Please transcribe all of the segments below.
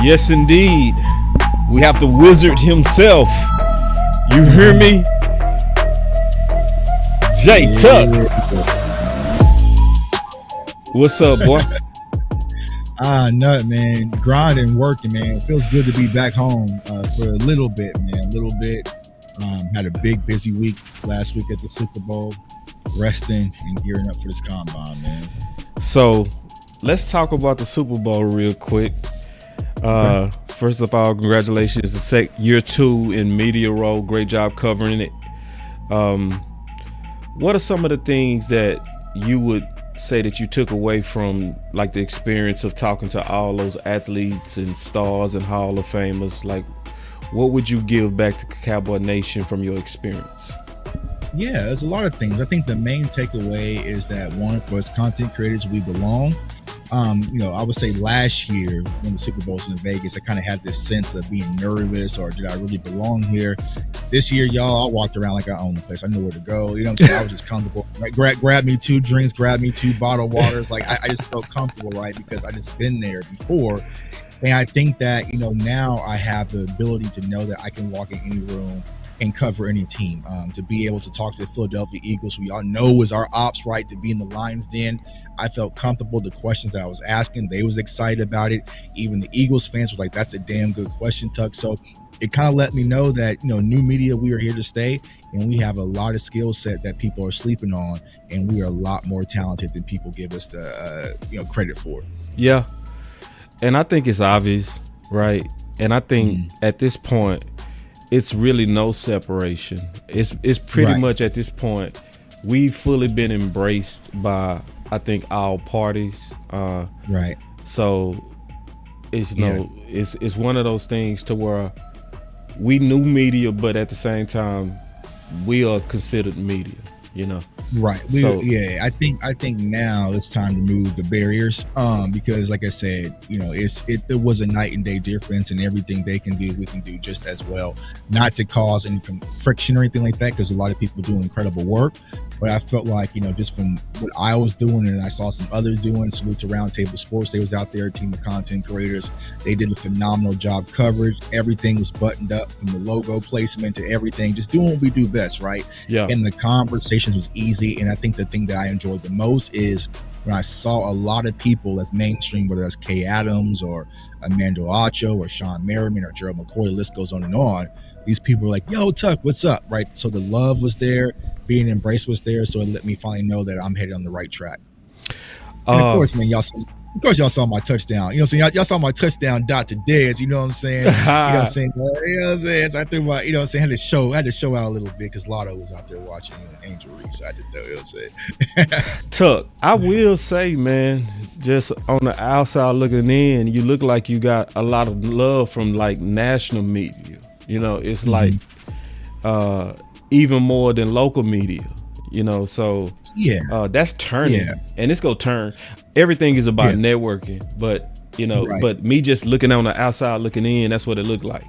Yes, indeed. We have the wizard himself. You hear me? Jay Tuck. What's up, boy? Nut, man. Grinding, working, man. It feels good to be back home for a little bit, man. A little bit. Had a big, busy week last week at the Super Bowl. Resting and gearing up for this combine, man. So, let's talk about the Super Bowl real quick. First of all, congratulations. It's year 2 in media role. Great job covering it. What are some of the things that you would say that you took away from like the experience of talking to all those athletes and stars and Hall of Famers? Like, what would you give back to Cowboy Nation from your experience? Yeah, there's a lot of things. I think the main takeaway is that one, for us content creators, we belong. I would say last year when the Super Bowl was in Vegas, I kind of had this sense of being nervous, or did I really belong here? This year, y'all, I walked around like I owned the place. I knew where to go. You know what I'm saying? I was just comfortable. Like, grab me 2 drinks, grab me 2 bottled waters. Like, I just felt comfortable, right? Because I just been there before. And I think that, now I have the ability to know that I can walk in any room and cover any team, to be able to talk to the Philadelphia Eagles, who y'all know is our ops, right? To be in the Lions Den. I felt comfortable. The questions that I was asking, they was excited about it. Even the Eagles fans were like, that's a damn good question, Tuck. So it kind of let me know that, new media, we are here to stay, and we have a lot of skill set that people are sleeping on, and we are a lot more talented than people give us the, credit for. Yeah. And I think it's obvious, right? And I think at this point, it's really no separation. It's pretty much at this point, we've fully been embraced by, I think, all parties. Right. So it's it's one of those things to where we new media, but at the same time, we are considered media. Right. I think now it's time to move the barriers. Because like I said, it was a night and day difference, and everything they can do, we can do just as well. Not to cause any friction or anything like that, because a lot of people do incredible work. But I felt like, just from what I was doing and I saw some others doing, salute to Roundtable Sports. They was out there, a team of content creators. They did a phenomenal job coverage. Everything was buttoned up, from the logo placement to everything, just doing what we do best, right? Yeah. And the conversations was easy. And I think the thing that I enjoyed the most is when I saw a lot of people that's mainstream, whether that's Kay Adams or Amanda Acho or Sean Merriman or Gerald McCoy, the list goes on and on. These people were like, yo, Tuck, what's up, right? So the love was there, being embraced was there, so it let me finally know that I'm headed on the right track. And of course, man, y'all saw my touchdown. Y'all saw my touchdown dot to Dez. You know what I'm saying? So I threw my, had to show out a little bit because Lotto was out there watching, Angel Reese. I didn't know, what I'm saying? Tuck, I will say, man, just on the outside looking in, you look like you got a lot of love from like national media. It's like even more than local media, so that's turning, and it's gonna turn. Everything is about networking, but but me just looking on the outside looking in, that's what it looked like.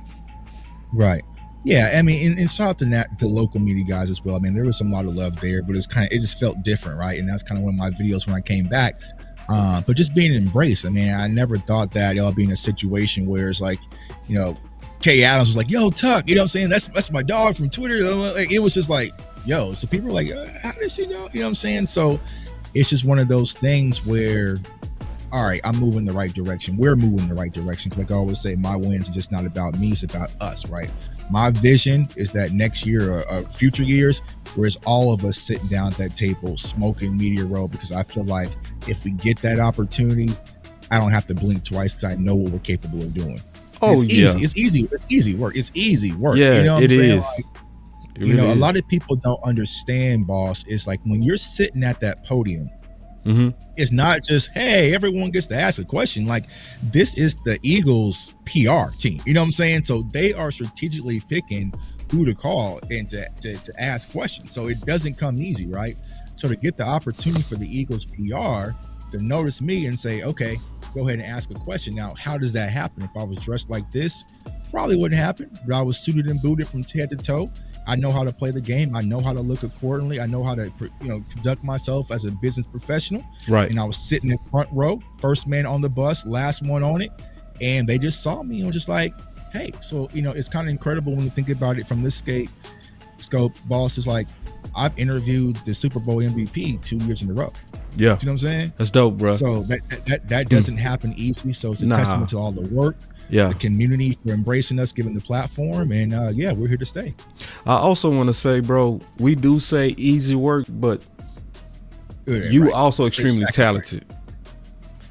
Right. Yeah, I mean, and shout out to the local media guys as well. I mean, there was a lot of love there, but it just felt different, right? And that's kind of one of my videos when I came back. But just being embraced. I mean, I never thought that I'll be in a situation where it's like, Kay Adams was like, yo, Tuck, you know what I'm saying? That's my dog from Twitter. Like, it was just like, yo, so people were like, how does she know? You know what I'm saying? So it's just one of those things where, all right, I'm moving in the right direction. We're moving in the right direction. Because like I always say, my wins is just not about me. It's about us, right? My vision is that next year or future years, where it's all of us sitting down at that table, smoking media row, because I feel like if we get that opportunity, I don't have to blink twice because I know what we're capable of doing. It's easy. It's easy work. It's easy work. Yeah, you know what it I'm saying? is. Like, a lot of people don't understand, boss. It's like when you're sitting at that podium, it's not just, hey, everyone gets to ask a question. Like, this is the Eagles PR team. You know what I'm saying? So they are strategically picking who to call and to ask questions. So it doesn't come easy, right? So to get the opportunity for the Eagles PR to notice me and say, okay, go ahead and ask a question. Now, how does that happen? If I was dressed like this, probably wouldn't happen. But I was suited and booted from head to toe. I know how to play the game. I know how to look accordingly. I know how to, conduct myself as a business professional. Right. And I was sitting in front row, first man on the bus, last one on it. and they just saw me and was just like, hey, so it's kind of incredible when you think about it from this scope. Boss is like, I've interviewed the Super Bowl MVP 2 years in a row. Yeah, you know what I'm saying? That's dope, bro. So that doesn't happen easily. So it's a testament to all the work, the community for embracing us, giving the platform, and we're here to stay. I also want to say, bro, we do say easy work, but you also extremely talented.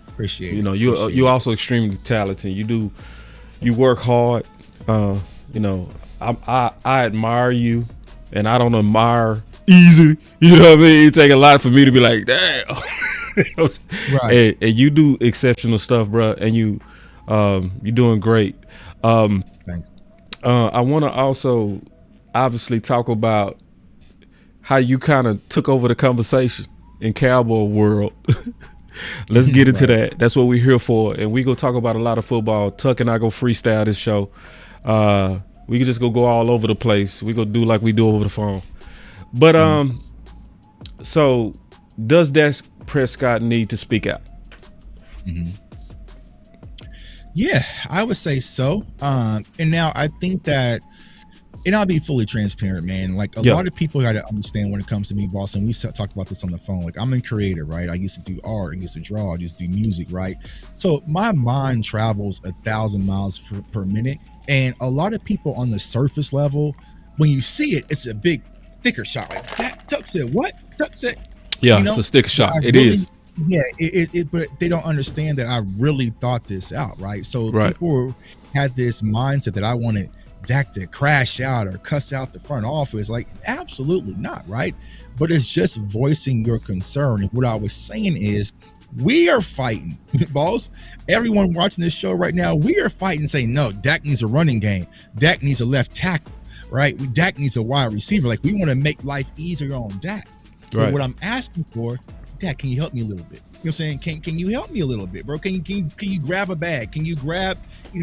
Appreciate it. You also extremely talented. You work hard. I admire you, and I don't admire easy. You know what I mean? It take a lot for me to be like, damn. Right. And you do exceptional stuff, bro. And you're doing great. Thanks. I want to also obviously talk about how you kind of took over the conversation in Cowboy world. Let's get into that. That's what we're here for. And we go talk about a lot of football. Tuck and I go freestyle this show. We can just go all over the place. We go do like we do over the phone. But so does Dak Prescott need to speak out? Yeah, I would say so. And now I think that, and I'll be fully transparent, man. Like a lot of people got to understand when it comes to me, boss. And we talked about this on the phone. Like I'm a creator, right? I used to do art, I used to draw, I used to do music, right? So my mind travels 1,000 miles per minute. And a lot of people on the surface level, when you see it, it's a big sticker shot. Like that. Tuck said, what? Tuck said, it's a sticker shot. It is. Yeah, but they don't understand that I really thought this out, right? So people had this mindset that I wanted Dak to crash out or cuss out the front office. Like, absolutely not, right? But it's just voicing your concern. And what I was saying is, we are fighting, boss. Everyone watching this show right now, we are fighting, saying, no, Dak needs a running game. Dak needs a left tackle, right? Dak needs a wide receiver. Like, we want to make life easier on Dak. Right. But what I'm asking for, Dak, can you help me a little bit? You know what I'm saying? Can you help me a little bit, bro? Can you grab a bag? Can you grab,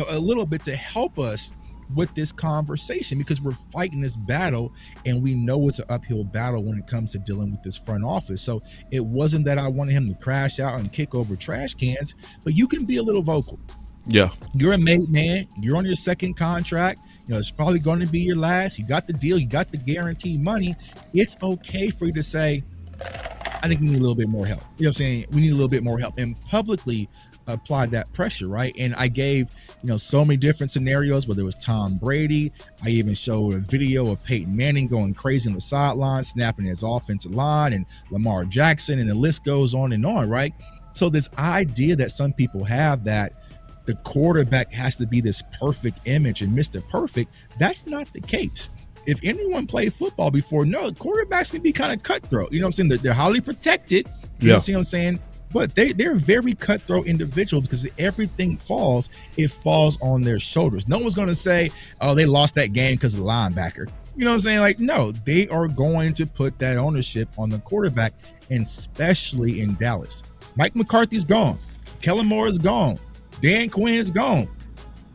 a little bit to help us with this conversation? Because we're fighting this battle and we know it's an uphill battle when it comes to dealing with this front office. So it wasn't that I wanted him to crash out and kick over trash cans, but you can be a little vocal. Yeah. You're a made man. You're on your second contract. It's probably going to be your last. You got the deal. You got the guaranteed money. It's okay for you to say, I think we need a little bit more help. You know what I'm saying? We need a little bit more help, and publicly apply that pressure, right? And I gave, so many different scenarios, whether it was Tom Brady. I even showed a video of Peyton Manning going crazy on the sideline, snapping his offensive line, and Lamar Jackson, and the list goes on and on, right? So this idea that some people have that the quarterback has to be this perfect image and Mr. Perfect, that's not the case. If anyone played football before, no, quarterbacks can be kind of cutthroat. You know what I'm saying? They're highly protected. You know what I'm saying? But they're very cutthroat individuals because if everything falls, it falls on their shoulders. No one's going to say, oh, they lost that game because of the linebacker. You know what I'm saying? Like, no, they are going to put that ownership on the quarterback, and especially in Dallas. Mike McCarthy's gone. Kellen Moore is gone. Dan Quinn's gone.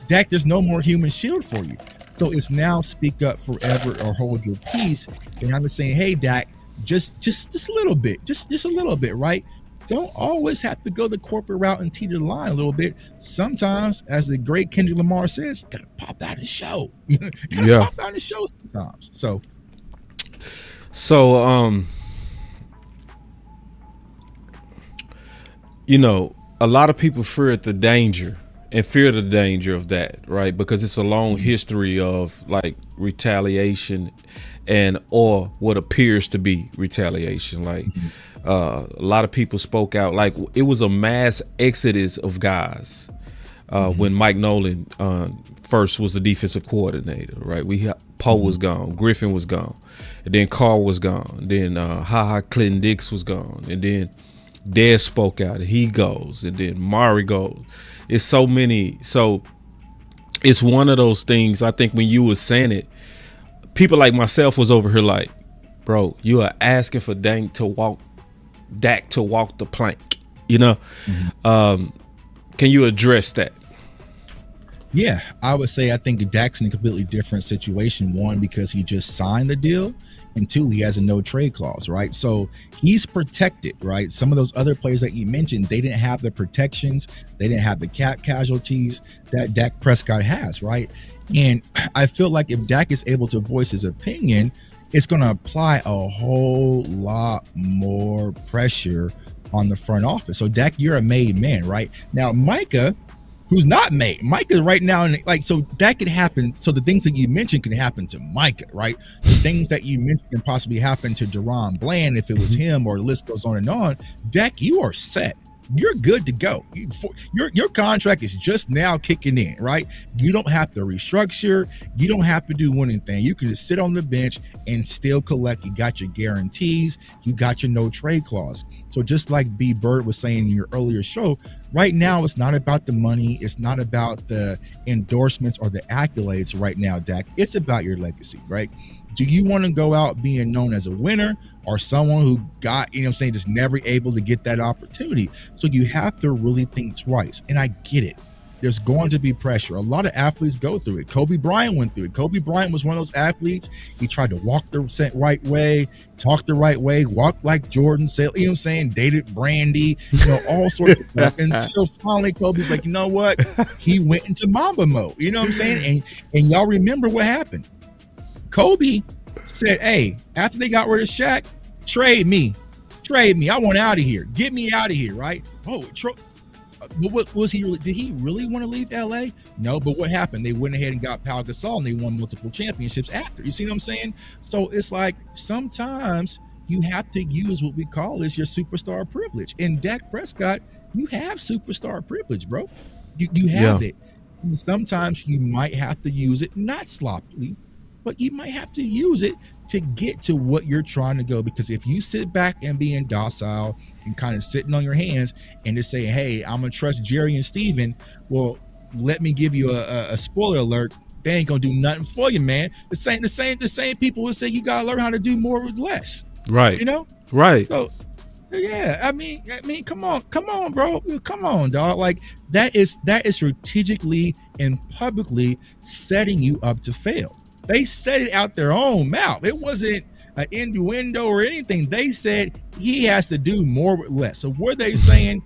Dak, there's no more human shield for you. So it's now speak up forever or hold your peace. And I'm just saying, hey, Dak, just a little bit, just a little bit, right? Don't always have to go the corporate route and teeter the line a little bit. Sometimes, as the great Kendrick Lamar says, gotta pop out and show. Pop out and show sometimes. So, a lot of people fear the danger of that, right? Because it's a long history of like retaliation or what appears to be retaliation. Like a lot of people spoke out, like it was a mass exodus of guys when Mike Nolan first was the defensive coordinator, right? Poe was gone, Griffin was gone, and then Carr was gone, then Clinton Dix was gone, and then Dez spoke out and he goes, and then Mari goes. It's so many. So it's one of those things. I think when you were saying it, people like myself was over here like, bro, you are asking for Dak to walk the plank, Can you address that? Yeah, I would say I think Dak's in a completely different situation. One, because he just signed the deal, and 2, he has a no trade clause, right? So he's protected, right? Some of those other players that you mentioned, they didn't have the protections, they didn't have the cap casualties that Dak Prescott has, right? And I feel like if Dak is able to voice his opinion, it's going to apply a whole lot more pressure on the front office. So Dak, you're a made man, right? Now Micah, who's not made. Micah right now, so that could happen. So the things that you mentioned can happen to Micah, right? The things that you mentioned can possibly happen to Deron Bland if it was him, or the list goes on and on. Dak, you are set. You're good to go. Your contract is just now kicking in, right? You don't have to restructure. You don't have to do anything. You can just sit on the bench and still collect. You got your guarantees. You got your no trade clause. So just like B Bird was saying in your earlier show, right now it's not about the money. It's not about the endorsements or the accolades right now, Dak. It's about your legacy, right? Do you want to go out being known as a winner, or someone who got, just never able to get that opportunity? So you have to really think twice. And I get it. There's going to be pressure. A lot of athletes go through it. Kobe Bryant went through it. Kobe Bryant was one of those athletes. He tried to walk the right way, talk the right way, walk like Jordan, dated Brandy, all sorts of stuff. Until finally Kobe's like, you know what? He went into Mamba mode. You know what I'm saying? And y'all remember what happened. Kobe said, hey, after they got rid of Shaq, trade me. I want out of here. Get me out of here, right? What was he really? Did he really want to leave LA? No, but what happened? They went ahead and got Pau Gasol, and they won multiple championships after. You see what I'm saying? So it's like sometimes you have to use what we call is your superstar privilege. And Dak Prescott, you have superstar privilege, bro. You have it. And sometimes you might have to use it, not sloppily, but you might have to use it to get to what you're trying to go. Because if you sit back and being docile and kind of sitting on your hands and just say, hey, I'm gonna trust Jerry and Steven, well, let me give you a spoiler alert, they ain't gonna do nothing for you, man. The same people will say you gotta learn how to do more with less. Right. Right. So yeah, I mean, come on, bro. Come on, dog. Like that is strategically and publicly setting you up to fail. They said it out their own mouth. It wasn't an innuendo or anything. They said he has to do more with less. So were they saying,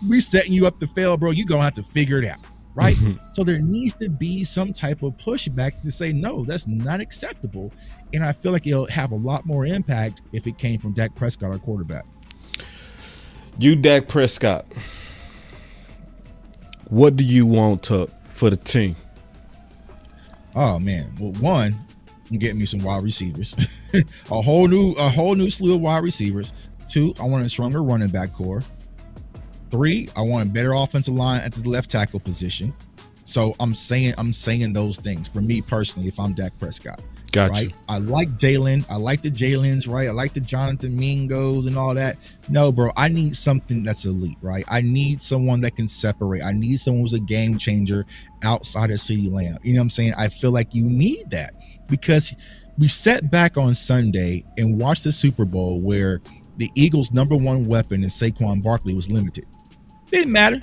we setting you up to fail, bro? You're going to have to figure it out, right? So there needs to be some type of pushback to say, no, that's not acceptable. And I feel like it'll have a lot more impact if it came from Dak Prescott, our quarterback. You, Dak Prescott, what do you want for the team? Oh man, well, one, I'm getting me some wide receivers, a whole new slew of wide receivers. 2, I want a stronger running back core. 3, I want a better offensive line at the left tackle position. So I'm saying those things for me personally. If I'm Dak Prescott, gotcha. Right? I like Jalen. I like the Jalen's, right? I like the Jonathan Mingos and all that. No, bro, I need something that's elite, right? I need someone that can separate. I need someone who's a game changer outside of CeeDee Lamb. You know what I'm saying? I feel like you need that because we sat back on Sunday and watched the Super Bowl where the Eagles' number one weapon in Saquon Barkley was limited. Didn't matter.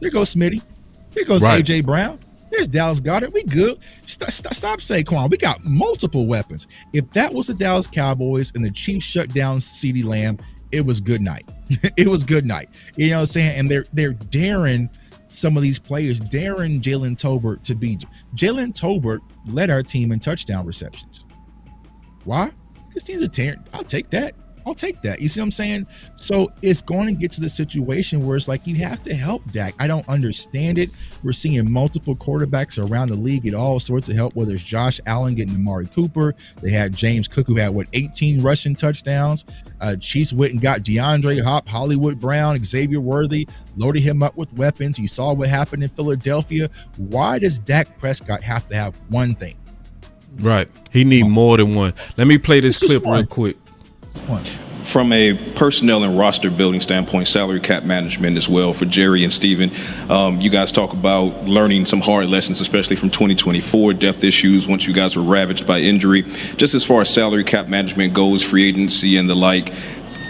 There goes Smitty. There goes AJ Brown. There's Dallas Goedert. We good. Stop Saquon. We got multiple weapons. If that was the Dallas Cowboys and the Chiefs shut down CeeDee Lamb, it was good night. It was good night. You know what I'm saying? And they're daring some of these players, daring Jalen Tolbert to be. Jalen Tolbert led our team in touchdown receptions. Why? Because teams are tearing. I'll take that. You see what I'm saying? So it's going to get to the situation where it's like you have to help Dak. I don't understand it. We're seeing multiple quarterbacks around the league get all sorts of help, whether it's Josh Allen getting Amari Cooper. They had James Cook, who had 18 rushing touchdowns. Chiefs Witten got DeAndre Hop, Hollywood Brown, Xavier Worthy, loaded him up with weapons. You saw what happened in Philadelphia. Why does Dak Prescott have to have one thing? Right. He need more than one. Let me play this clip real quick. From a personnel and roster building standpoint, salary cap management as well for Jerry and Steven, you guys talk about learning some hard lessons, especially from 2024, depth issues once you guys were ravaged by injury. Just as far as salary cap management goes, free agency and the like,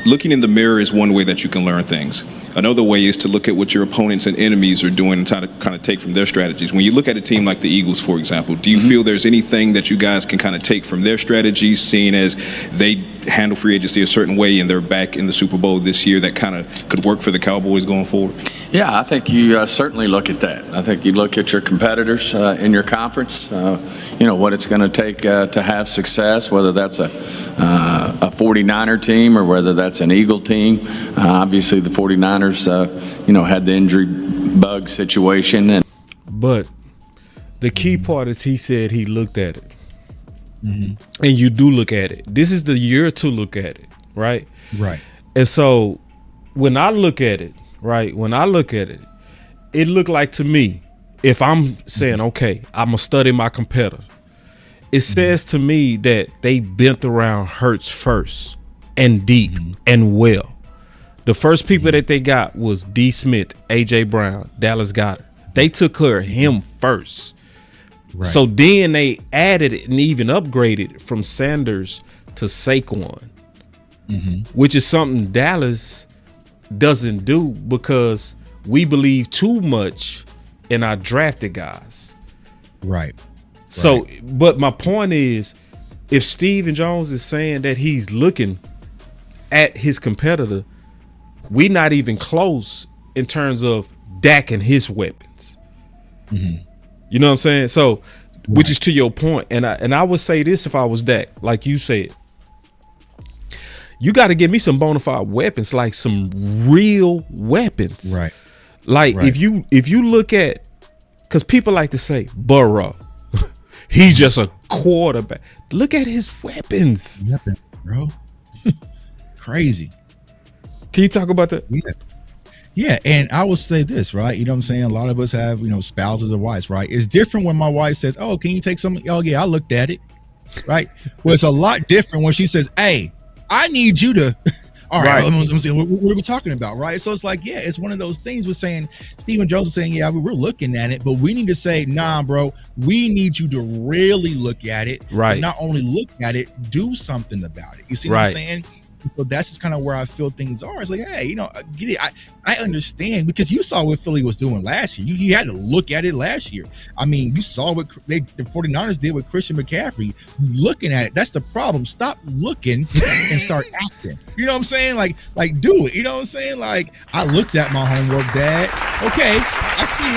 looking in the mirror is one way that you can learn things. Another way is to look at what your opponents and enemies are doing and try to kind of take from their strategies. When you look at a team like the Eagles, for example, do you feel there's anything that you guys can kind of take from their strategies, seeing as they handle free agency a certain way and they're back in the Super Bowl this year, that kind of could work for the Cowboys going forward? Yeah, I think you certainly look at that. I think you look at your competitors in your conference, what it's going to take to have success, whether that's a 49er team or whether that's an Eagle team. Obviously, the 49ers, had the injury bug situation. But the key part is he said he looked at it. And you do look at it. This is the year to look at it, right? Right. And so when I look at it, it looked like to me, if I'm saying, okay, I'm going to study my competitor, it says to me that they bent around Hurts first and deep and well. The first people that they got was D. Smith, A.J. Brown, Dallas Goedert. They took care of him first. Right. So then they added and even upgraded from Sanders to Saquon, which is something Dallas doesn't do because we believe too much in our drafted guys. Right. So, but my point is, if Stephen Jones is saying that he's looking at his competitor, we're not even close in terms of Dak and his weapons. You know what I'm saying? So, which is to your point, and I would say this if I was Dak, like you said, you got to give me some bona fide weapons, like some real weapons. Right. Like if you look at, because people like to say Burrow, he's just a quarterback. Look at his weapons. Weapons, bro. Crazy. Can you talk about that? Yeah, and I will say this, right? You know what I'm saying? A lot of us have, spouses or wives, right? It's different when my wife says, oh, can you take some? Oh, yeah, I looked at it, right? Well, it's a lot different when she says, hey, I need you to, all right, let me see, what are we talking about, right? So it's like, yeah, it's one of those things we're saying, Stephen Jones is saying, yeah, we're looking at it, but we need to say, nah, bro, we need you to really look at it. Right. Not only look at it, do something about it. You see what I'm saying? So that's just kind of where I feel things are. It's like, hey, get it. I understand because you saw what Philly was doing last year. You had to look at it last year. I mean, you saw what the 49ers did with Christian McCaffrey. Looking at it, that's the problem. Stop looking and start acting. You know what I'm saying? Like do it. You know what I'm saying? Like, I looked at my homework, Dad. Okay, I see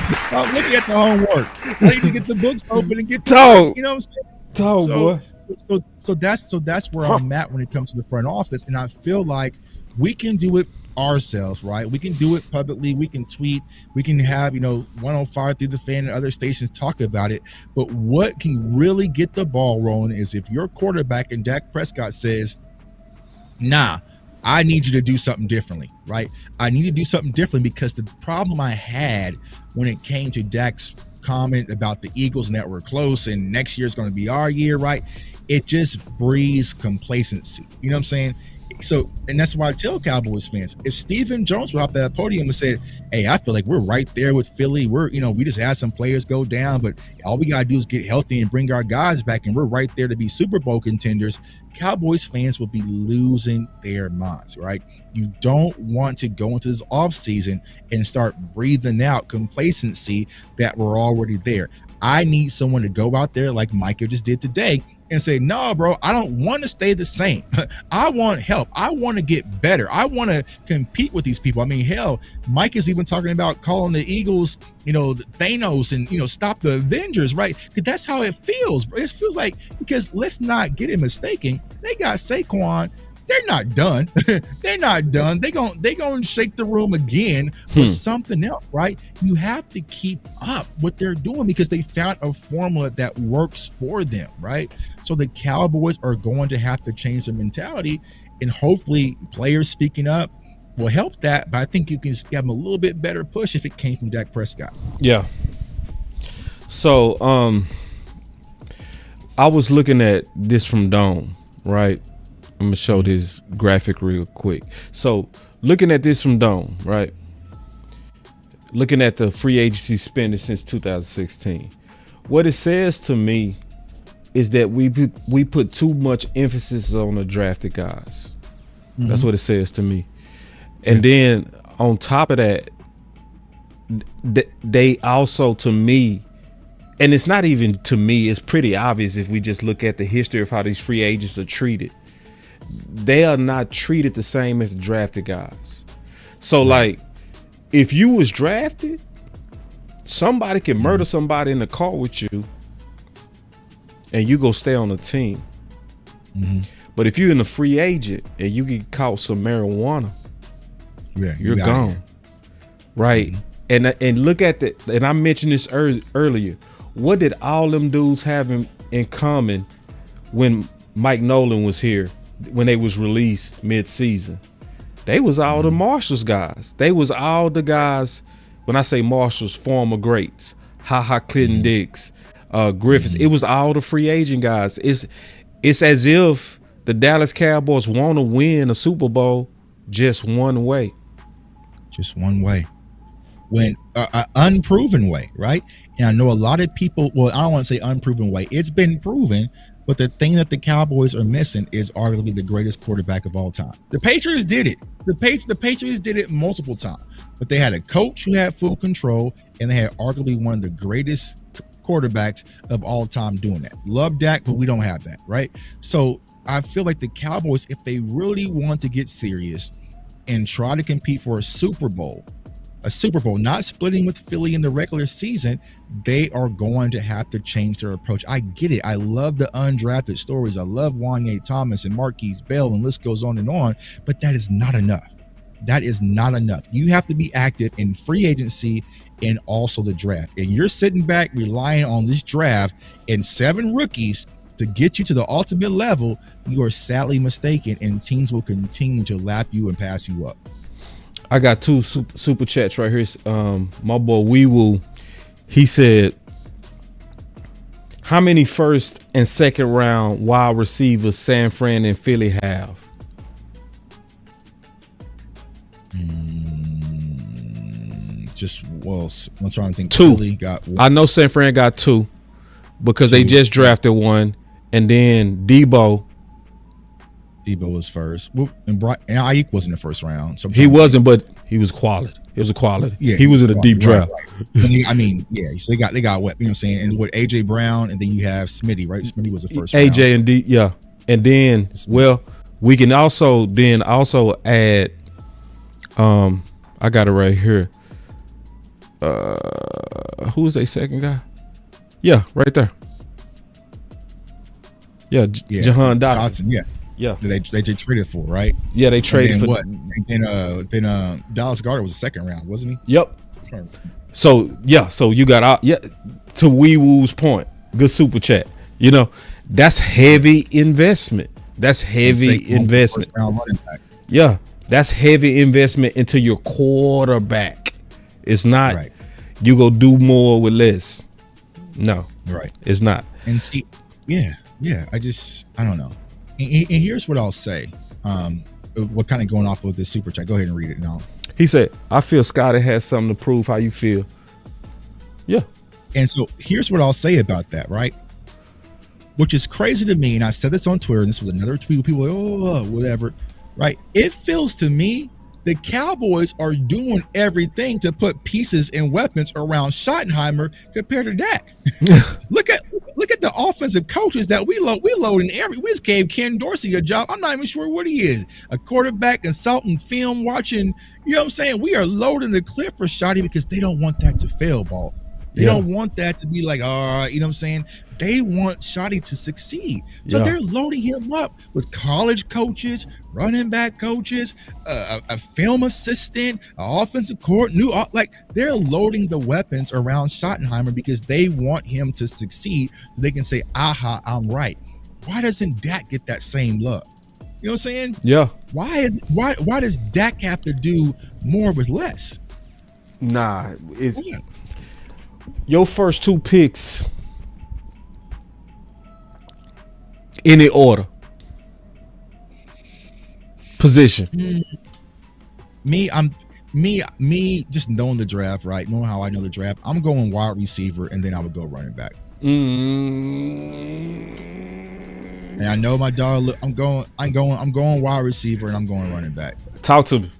it. Stop looking at the homework. I need to get the books open and get talk. You know what I'm saying? Talk, boy. So that's where I'm at when it comes to the front office, and I feel like we can do it ourselves, right? We can do it publicly. We can tweet. We can have 105 through the fan and other stations talk about it. But what can really get the ball rolling is if your quarterback and Dak Prescott says, "Nah, I need you to do something differently," right? I need to do something differently because the problem I had when it came to Dak's comment about the Eagles and that we're close and next year is going to be our year, right? It just breeds complacency. You know what I'm saying? So, and that's why I tell Cowboys fans, if Stephen Jones were up at that podium and said, hey, I feel like we're right there with Philly. We're, we just had some players go down, but all we got to do is get healthy and bring our guys back, and we're right there to be Super Bowl contenders. Cowboys fans will be losing their minds, right? You don't want to go into this offseason and start breathing out complacency that we're already there. I need someone to go out there like Micah just did today and say, no, bro, I don't want to stay the same. I want help. I want to get better. I want to compete with these people. I mean, hell, Mike is even talking about calling the Eagles, Thanos and, stop the Avengers, right? Because that's how it feels. It feels like, because let's not get it mistaken. They got Saquon. They're not done. They're not done. They gonna shake the room again for something else, right? You have to keep up what they're doing because they found a formula that works for them, right? So the Cowboys are going to have to change their mentality, and hopefully players speaking up will help that. But I think you can give them a little bit better push if it came from Dak Prescott. Yeah. So I was looking at this from Dome, right? I'm going to show this graphic real quick. So looking at this from Dome, right? Looking at the free agency spending since 2016. What it says to me is that we put too much emphasis on the drafted guys. That's what it says to me. And then on top of that, they also, to me, and it's not even to me, it's pretty obvious if we just look at the history of how these free agents are treated. They are not treated the same as the drafted guys. So like, if you was drafted, somebody can murder somebody in the car with you and you go stay on the team. But if you're in a free agent and you get caught some marijuana, you're gone. Right. And look at and I mentioned this earlier. What did all them dudes have in common when Mike Nolan was here, when they was released mid-season? They was all the Marshalls guys. They was all the guys, when I say Marshalls, former greats, Clinton Dix, Griffiths. It was all the free agent guys. It's as if the Dallas Cowboys want to win a Super Bowl just one way. Just one way. When unproven way, right? And I know a lot of people, well, I don't want to say unproven way. It's been proven, but the thing that the Cowboys are missing is arguably the greatest quarterback of all time. The Patriots did it. The Patriots did it multiple times, but they had a coach who had full control, and they had arguably one of the greatest quarterbacks of all time doing that. Love Dak, but we don't have that, right? So I feel like the Cowboys, if they really want to get serious and try to compete for a Super Bowl, not splitting with Philly in the regular season, they are going to have to change their approach. I get it. I love the undrafted stories. I love Wanye Thomas and Marquise Bell, and list goes on, but that is not enough. That is not enough. You have to be active in free agency and also the draft. And you're sitting back relying on this draft and 7 rookies to get you to the ultimate level. You are sadly mistaken, and teams will continue to lap you and pass you up. I got 2 super chats right here. My boy Weewoo, he said, how many first and second round wide receivers San Fran and Philly have? I'm trying to think. 2. Philly got 1. I know San Fran got 2 because they just drafted 1, and then Debo was first. And Ayuk was in the first round. So he wasn't, but he was quality. It was a quality. Yeah, he was in a deep draft. Right. So they got what, you know what I'm saying? And with AJ Brown, and then you have Smitty, right? Smitty was the first round. AJ and D, yeah. And then, well, we can also add, I got it right here. Who's their second guy? Yeah, right there. Yeah, Jahan Dotson. Yeah, they traded for, right? Yeah, they traded for what? And then Dallas Goedert was the second round, wasn't he? Yep. So you got to Weewoo's point. Good super chat. That's heavy investment. That's heavy investment. Yeah, that's heavy investment into your quarterback. It's not you go do more with less. No, right. It's not. And see, I don't know. And here's what I'll say. What kind of going off with this super chat? Go ahead and read it now. He said, I feel Scotty has something to prove. How you feel? Yeah. And so here's what I'll say about that, right? Which is crazy to me. And I said this on Twitter, and this was another tweet. People whatever, right? It feels to me the Cowboys are doing everything to put pieces and weapons around Schottenheimer compared to Dak. Look at the offensive coaches that we load in we just gave Ken Dorsey a job. I'm not even sure what he is. A quarterback consultant, film watching, you know what I'm saying? We are loading the clip for Schotty because they don't want that to fail, ball. They don't want that to be like, all right, you know what I'm saying? They want Schotty to succeed. So they're loading him up with college coaches, running back coaches, a film assistant, an offensive coordinator, they're loading the weapons around Schottenheimer because they want him to succeed. They can say, aha, I'm right. Why doesn't Dak get that same love? You know what I'm saying? Yeah. Why does Dak have to do more with less? Nah, it's your first 2 picks. Any order, position. Me, just knowing the draft, right? Knowing how I know the draft, I'm going wide receiver, and then I would go running back. And I know my dog. I'm going wide receiver, and I'm going running back. Talk to me.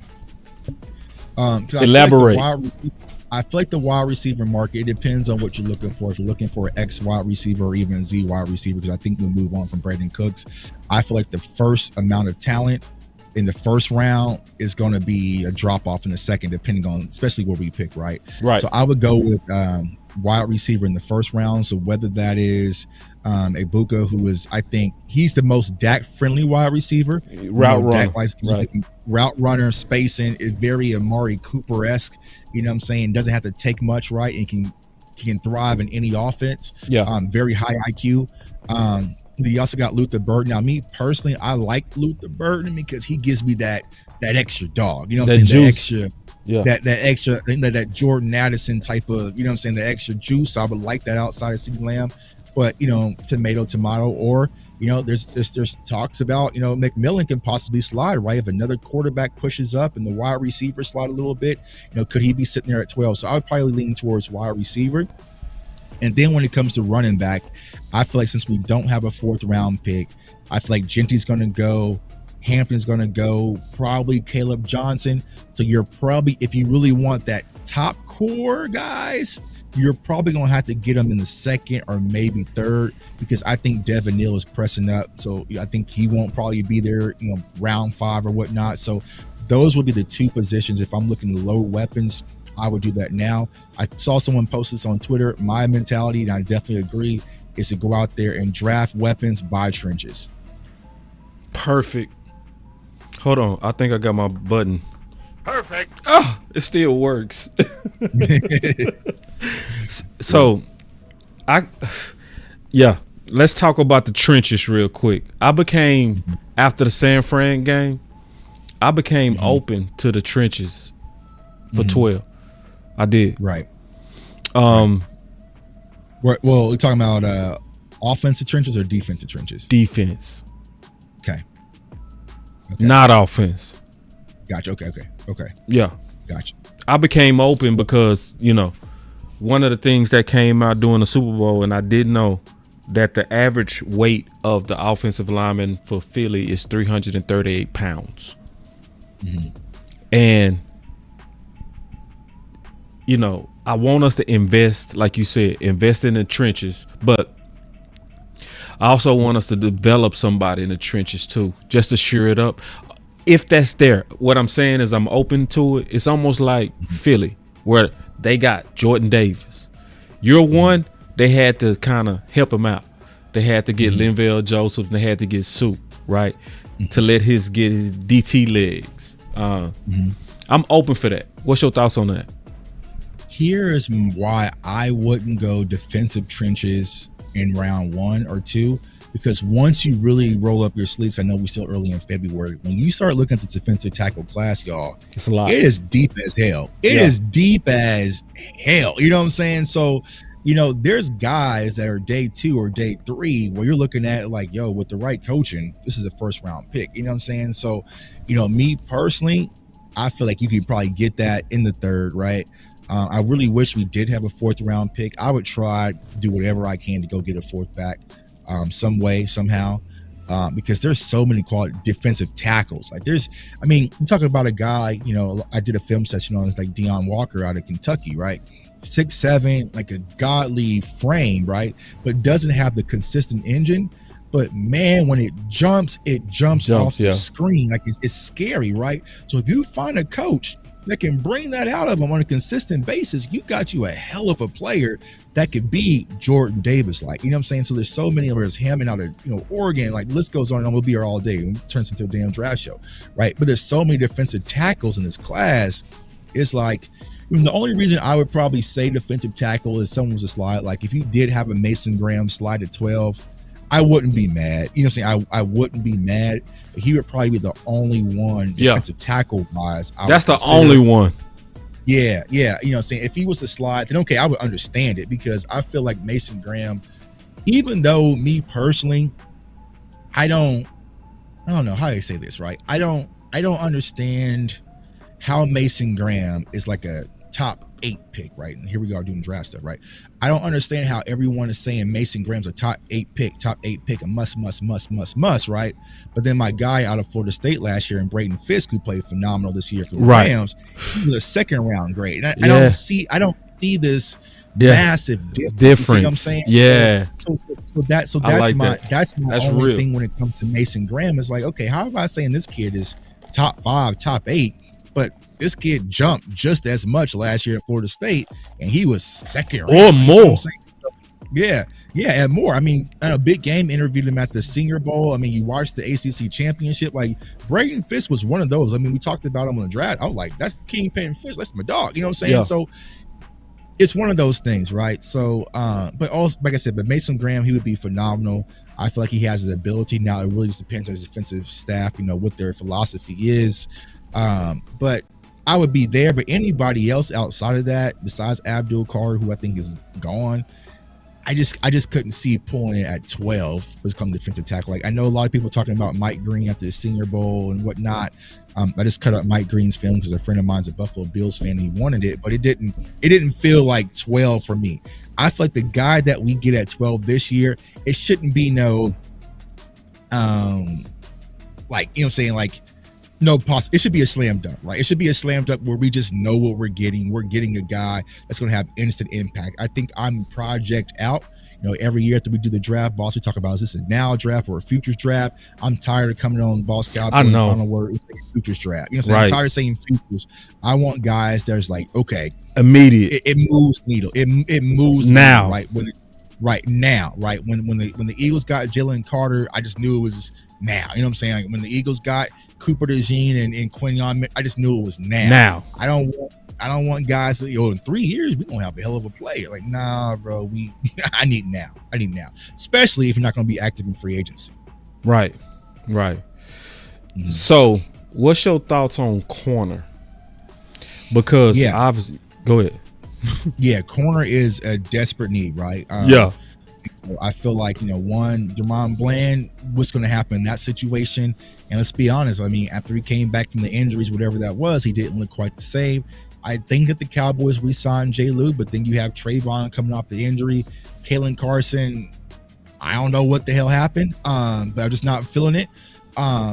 Elaborate. I feel like the wide receiver market, it depends on what you're looking for. If you're looking for an X wide receiver or even Z wide receiver, because I think we'll move on from Brandon Cooks. I feel like the first amount of talent in the first round is going to be a drop off in the second, depending on especially where we pick, right? Right. So I would go with wide receiver in the first round. So whether that is Ibuka, who is, I think he's the most Dak friendly wide receiver. Route runner. Right. Route runner, spacing is very Amari Cooper-esque. You know what I'm saying? Doesn't have to take much, right? And can thrive in any offense. Yeah. Very high IQ. You also got Luther Burden. Now, me personally, I like Luther Burden because he gives me that extra dog. You know what I'm saying? That extra, that Jordan Addison type of, you know what I'm saying, the extra juice. I would like that outside of CeeDee Lamb. But, you know, tomato, or, you know, there's talks about, you know, McMillan can possibly slide, right? If another quarterback pushes up and the wide receiver slide a little bit, you know, could he be sitting there at 12? So I would probably lean towards wide receiver. And then when it comes to running back, I feel like since we don't have a 4th round pick, I feel like Genty's going to go, Hampton's going to go, probably Caleb Johnson. So you're probably, if you really want that top core guys, you're probably going to have to get them in the 2nd or maybe 3rd, because I think Devin Neal is pressing up. So I think he won't probably be there, you know, round 5 or whatnot. So those would be the 2 positions. If I'm looking to load weapons, I would do that now. I saw someone post this on Twitter. My mentality, and I definitely agree, is to go out there and draft weapons, buy trenches. Perfect. Hold on. I think I got my button. Perfect. Oh, it still works. So, let's talk about the trenches real quick. After the San Fran game, I became open to the trenches for 12. I did. Right. Well, we're talking about offensive trenches or defensive trenches? Defense. Okay. Not offense. Gotcha. Okay. Yeah. Gotcha. I became open because, you know, one of the things that came out during the Super Bowl, and I didn't know that the average weight of the offensive lineman for Philly is 338 pounds. And, you know, I want us to invest, like you said, invest in the trenches, but I also want us to develop somebody in the trenches too, just to sure it up. If that's there, what I'm saying is I'm open to it. It's almost like Philly, where they got Jordan Davis. Year 1, they had to kind of help him out. They had to get Linval Joseph, and they had to get Soup, right, to let get his DT legs. I'm open for that. What's your thoughts on that? Here's why I wouldn't go defensive trenches in round 1 or 2, because once you really roll up your sleeves, I know we're still early in February, when you start looking at the defensive tackle class, y'all, it's a lot. It is deep as hell. It is deep as hell. You know what I'm saying? So, you know, there's guys that are day 2 or day 3 where you're looking at like, yo, with the right coaching, this is a 1st round pick. You know what I'm saying? So, you know, me personally, I feel like you could probably get that in the 3rd, right? I really wish we did have a 4th round pick. I would try to do whatever I can to go get a 4th back some way, somehow, because there's so many quality defensive tackles. Like you talk about a guy, you know, I did a film session on like Deion Walker out of Kentucky, right? 6'7", like a godly frame, right? But doesn't have the consistent engine. But man, when it jumps off the screen. Like it's scary, right? So if you find a coach that can bring that out of him on a consistent basis, you got you a hell of a player that could be Jordan Davis, like, you know what I'm saying? So there's so many of us, Hammond out of, you know, Oregon, like the list goes on, and we'll be here all day. It turns into a damn draft show, right? But there's so many defensive tackles in this class. It's like, the only reason I would probably say defensive tackle is someone was a slide. Like if you did have a Mason Graham slide at 12, I wouldn't be mad. You know what I'm saying? I wouldn't be mad. He would probably be the only one defensive tackle wise. That's the only one. Yeah. You know what I'm saying? If he was to slide, then okay, I would understand it, because I feel like Mason Graham, even though me personally, I don't know how you say this, right? I don't understand how Mason Graham is like a top 8 pick, right? And here we are doing draft stuff, right? I don't understand how everyone is saying Mason Graham's a top 8 pick, a must, right? But then my guy out of Florida State last year, and Braden Fisk, who played phenomenal this year for the Rams, he was a second round grade. And I don't see this massive difference. You see what I'm saying? Yeah. So that's like my that's only real thing when it comes to Mason Graham. Is like, okay, how am I saying this kid is top 5, top 8, but this kid jumped just as much last year at Florida State, and he was second round or more. Yeah, and more. I mean, at a big game, interviewed him at the Senior Bowl. I mean, you watched the ACC championship. Like, Braden Fisk was one of those. I mean, we talked about him on the draft. I was like, that's Kingpin Fisk. That's my dog. You know what I'm saying? Yeah. So it's one of those things, right? So, but also, like I said, but Mason Graham, he would be phenomenal. I feel like he has his ability. Now, it really just depends on his defensive staff, you know, what their philosophy is. But I would be there. But anybody else outside of that, besides Abdul Carter, who I think is gone, I just couldn't see pulling it at 12 was come defensive tackle. Like, I know a lot of people talking about Mike Green at the Senior Bowl and whatnot. I just cut up Mike Green's film because a friend of mine's a Buffalo Bills fan. He wanted it, but it didn't feel like 12 for me. I feel like the guy that we get at 12 this year, it shouldn't be no, like, you know what I'm saying, like, it should be a slam dunk, right? It should be a slam dunk where we just know what we're getting. We're getting a guy that's going to have instant impact. I think I'm project out. You know, every year after we do the draft, Boss, we talk about, is this a now draft or a futures draft? I'm tired of coming on Boss Cowboy. I know. Final word is futures draft. You know what I'm saying? I'm tired of saying futures. I want guys that's like, okay, immediate. It moves needle. It moves now, needle, right? Now. When the Eagles got Jalen Carter, I just knew it was now. You know what I'm saying? Like, when the Eagles got Cooper DeJean and Quinion, I just knew it was now. I don't want guys that, in 3 years we gonna have a hell of a player. Like, nah, bro. I need now. Especially if you're not gonna be active in free agency. Right. Mm-hmm. So, what's your thoughts on corner? Because obviously, go ahead. Yeah, corner is a desperate need, right? I feel like, one, Jermon Bland, what's going to happen in that situation? And let's be honest, I mean, after he came back from the injuries, whatever that was, he didn't look quite the same. I think that the Cowboys re-signed J. Lou, but then you have Trayvon coming off the injury. Kalen Carson, I don't know what the hell happened, but I'm just not feeling it.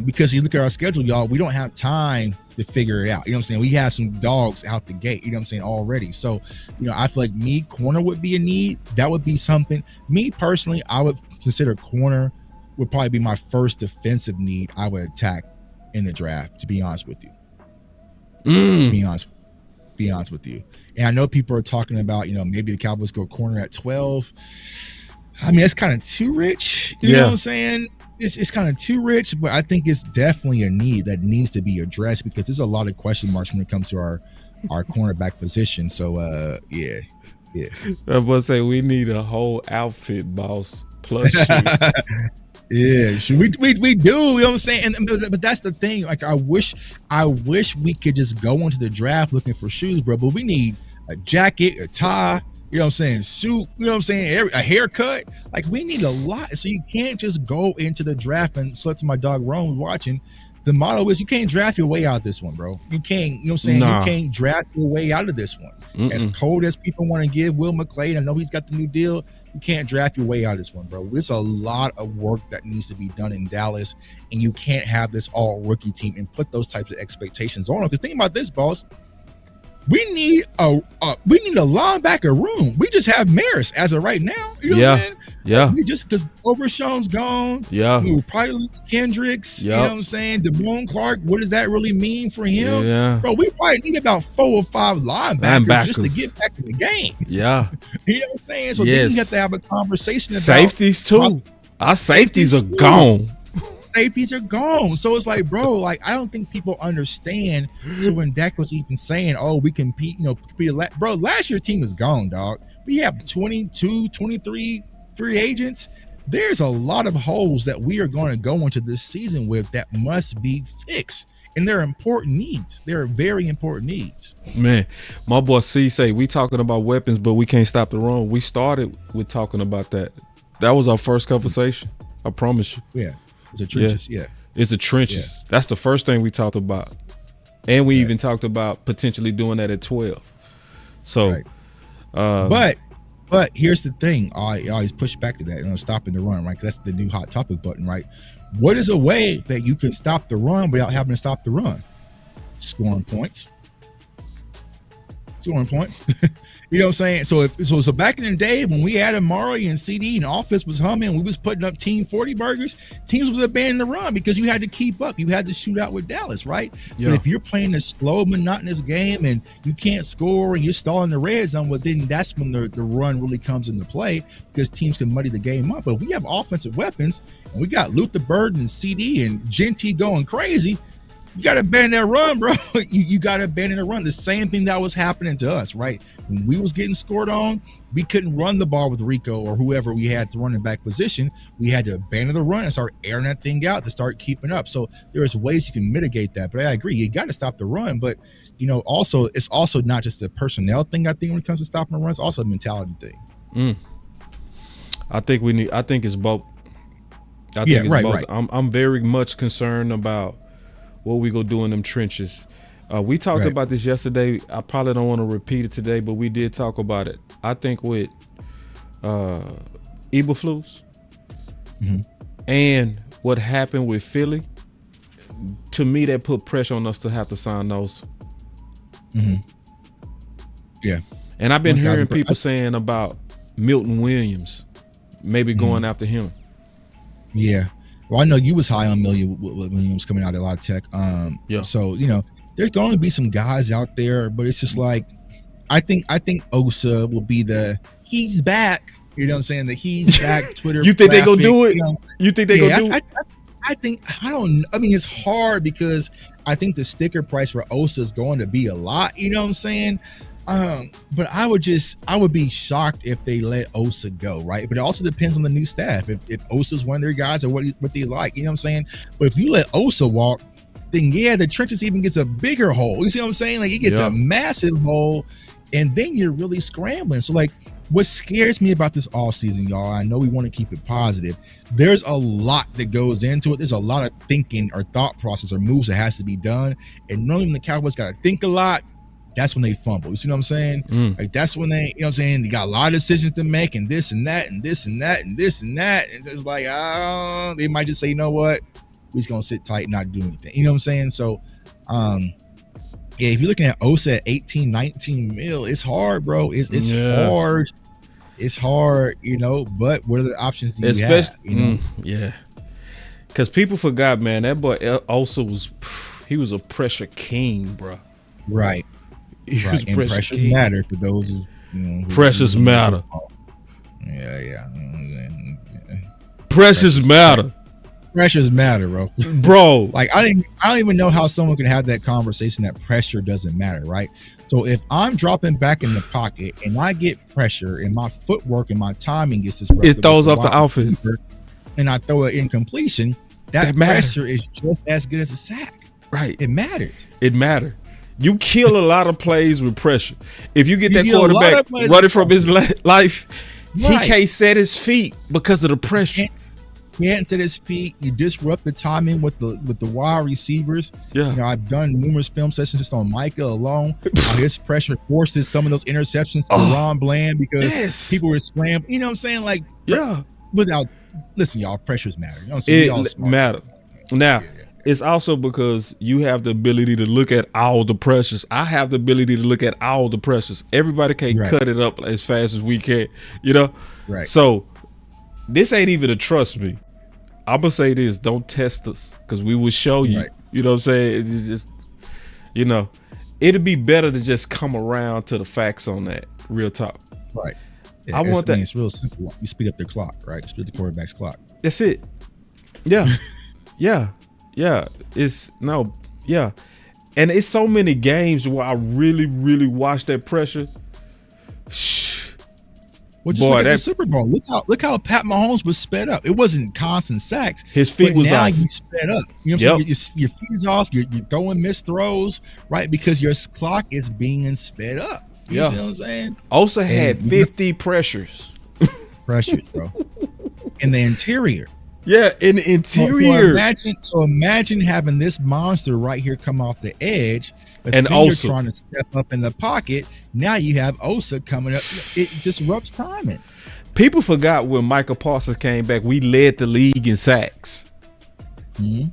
Because you look at our schedule, y'all, we don't have time to figure it out. You know what I'm saying? We have some dogs out the gate, you know what I'm saying, already. So, I feel like corner would be a need. That would be something. Me personally, I would consider corner would probably be my first defensive need I would attack in the draft, to be honest with you. To be honest with you. And I know people are talking about, maybe the Cowboys go corner at 12. I mean, that's kind of too rich. You know what I'm saying? It's kind of too rich, but I think it's definitely a need that needs to be addressed because there's a lot of question marks when it comes to our cornerback position. So, yeah. I was about to say, we need a whole outfit, boss, plus shoes. Yeah, we do. You know what I'm saying? But that's the thing. Like, I wish we could just go into the draft looking for shoes, bro. But we need a jacket, a tie. You know what I'm saying? Suit. You know what I'm saying? A haircut. Like, we need a lot. So you can't just go into the draft and select my dog Rome watching. The motto is you can't draft your way out of this one, bro. You can't. You know what I'm saying? Nah. You can't draft your way out of this one. Mm-mm. As cold as people want to give Will McClay, I know he's got the new deal. You can't draft your way out of this one, bro. There's a lot of work that needs to be done in Dallas, and you can't have this all rookie team and put those types of expectations on them. Because think about this, boss. We need a linebacker room. We just have Maris as of right now. You know what I'm saying? Yeah. We just because Overshown's gone. Yeah. We will probably lose Kendricks. Yep. You know what I'm saying? DeMone Clark. What does that really mean for him? Yeah. Bro, we probably need about 4 or 5 linebackers just to get back in the game. Yeah. You know what I'm saying? So then you have to have a conversation about safeties too. Our safeties are gone. Safeties are gone. So it's like, bro, like, I don't think people understand. So when Dak was even saying, oh, we compete, bro, last year's team is gone, dog. We have 22, 23 free agents. There's a lot of holes that we are going to go into this season with that must be fixed. And they're important needs. They're very important needs. Man, my boy C say we talking about weapons, but we can't stop the run. We started with talking about that. That was our first conversation. I promise you. Yeah. It's the trenches. Yeah. It's the trenches. Yeah. That's the first thing we talked about. And we even talked about potentially doing that at 12. So, but here's the thing. I always push back to that, stopping the run, right? 'Cause that's the new hot topic button, right? What is a way that you can stop the run without having to stop the run? Scoring points. You know what I'm saying? So back in the day when we had Amari and CD and offense was humming, we was putting up team 40 burgers, teams was abandoning the run because you had to keep up. You had to shoot out with Dallas, right? Yeah. But if you're playing a slow, monotonous game and you can't score and you're stalling the red zone, well, then that's when the run really comes into play because teams can muddy the game up. But if we have offensive weapons and we got Luther Bird and CD and Genty going crazy, you got to abandon that run, bro. You got to abandon the run. The same thing that was happening to us, right? When we was getting scored on, we couldn't run the ball with Rico or whoever we had to run in back position. We had to abandon the run and start airing that thing out to start keeping up. So there's ways you can mitigate that. But I agree, you got to stop the run. But, also it's also not just a personnel thing, I think, when it comes to stopping the run. It's also a mentality thing. I think it's both. I think it's both. Right. I'm very much concerned about what we go do in them trenches. We talked about this yesterday. I probably don't want to repeat it today, but we did talk about it. I think with Eberflus and what happened with Philly, to me, that put pressure on us to have to sign those. Yeah. And I've been hearing people saying about Milton Williams, maybe going after him. Yeah. Well, I know you was high on Williams coming out of La Tech. So, there's going to be some guys out there, but it's just like, I think Osa will be he's back. You know what I'm saying? The he's back Twitter. You think they gonna do it? You think they gonna do it? I mean, it's hard because I think the sticker price for Osa is going to be a lot. You know what I'm saying? But I would be shocked if they let Osa go, right? But it also depends on the new staff. If Osa's one of their guys or what they like, you know what I'm saying? But if you let Osa walk, then the trenches even gets a bigger hole. You see what I'm saying? Like it gets a massive hole, and then you're really scrambling. So like, what scares me about this all season, y'all, I know we want to keep it positive. There's a lot that goes into it. There's a lot of thinking or thought process or moves that has to be done. And normally when the Cowboys got to think a lot, that's when they fumble. You see what I'm saying? Like that's when they, they got a lot of decisions to make and this and that and this and that and this and that. And it's like, they might just say, you know what? We're just going to sit tight and not do anything. You know what I'm saying? So, if you're looking at Osa at 18, 19 mil, it's hard, bro. It's hard. It's hard, but what are the options do you have? Yeah. Because people forgot, man, that boy Osa he was a pressure king, bro. Right. And pressures matter for those who pressures matter. Yeah. Pressures matter. Pressures matter, bro. Like I don't even know how someone can have that conversation that pressure doesn't matter, right? So if I'm dropping back in the pocket and I get pressure and my footwork and my timing gets disrupted, it throws off the offense, and I throw it in completion, that pressure is just as good as a sack. Right. It matters. It matters. You kill a lot of plays with pressure. If you get that quarterback running from his life, he can't set his feet because of the pressure. Can't set his feet. You disrupt the timing with the wide receivers. Yeah. I've done numerous film sessions just on Micah alone. His pressure forces some of those interceptions to Ron Bland because people were scrambling. You know what I'm saying? Like, listen, y'all, pressures matter. You know what I'm saying? It matter. Now, it's also because you have the ability to look at all the pressures. I have the ability to look at all the pressures. Everybody can't cut it up as fast as we can, Right. So this ain't even a trust me. I'm going to say this, don't test us because we will show you. Right. You know what I'm saying? It's just, it'd be better to just come around to the facts on that. Real talk. Right. Yeah, it's real simple. You speed up the clock, right? You speed up the quarterback's clock. That's it. Yeah. Yeah. And it's so many games where I really, really watch that pressure. Well, just look at the Super Bowl. Look how Pat Mahomes was sped up. It wasn't constant sacks. His feet was now off. You sped up. You know what I'm saying? Your feet is off. You're throwing missed throws, right? Because your clock is being sped up. You see what I'm saying? Osa had 50 pressures. Pressures, bro. In the interior. Yeah, in the interior. So imagine having this monster right here come off the edge, but And then you're Osa. trying to step up in the pocket. Now you have Osa coming up. It disrupts timing. People forgot when Micah Parsons came back, we led the league in sacks. Mm-hmm.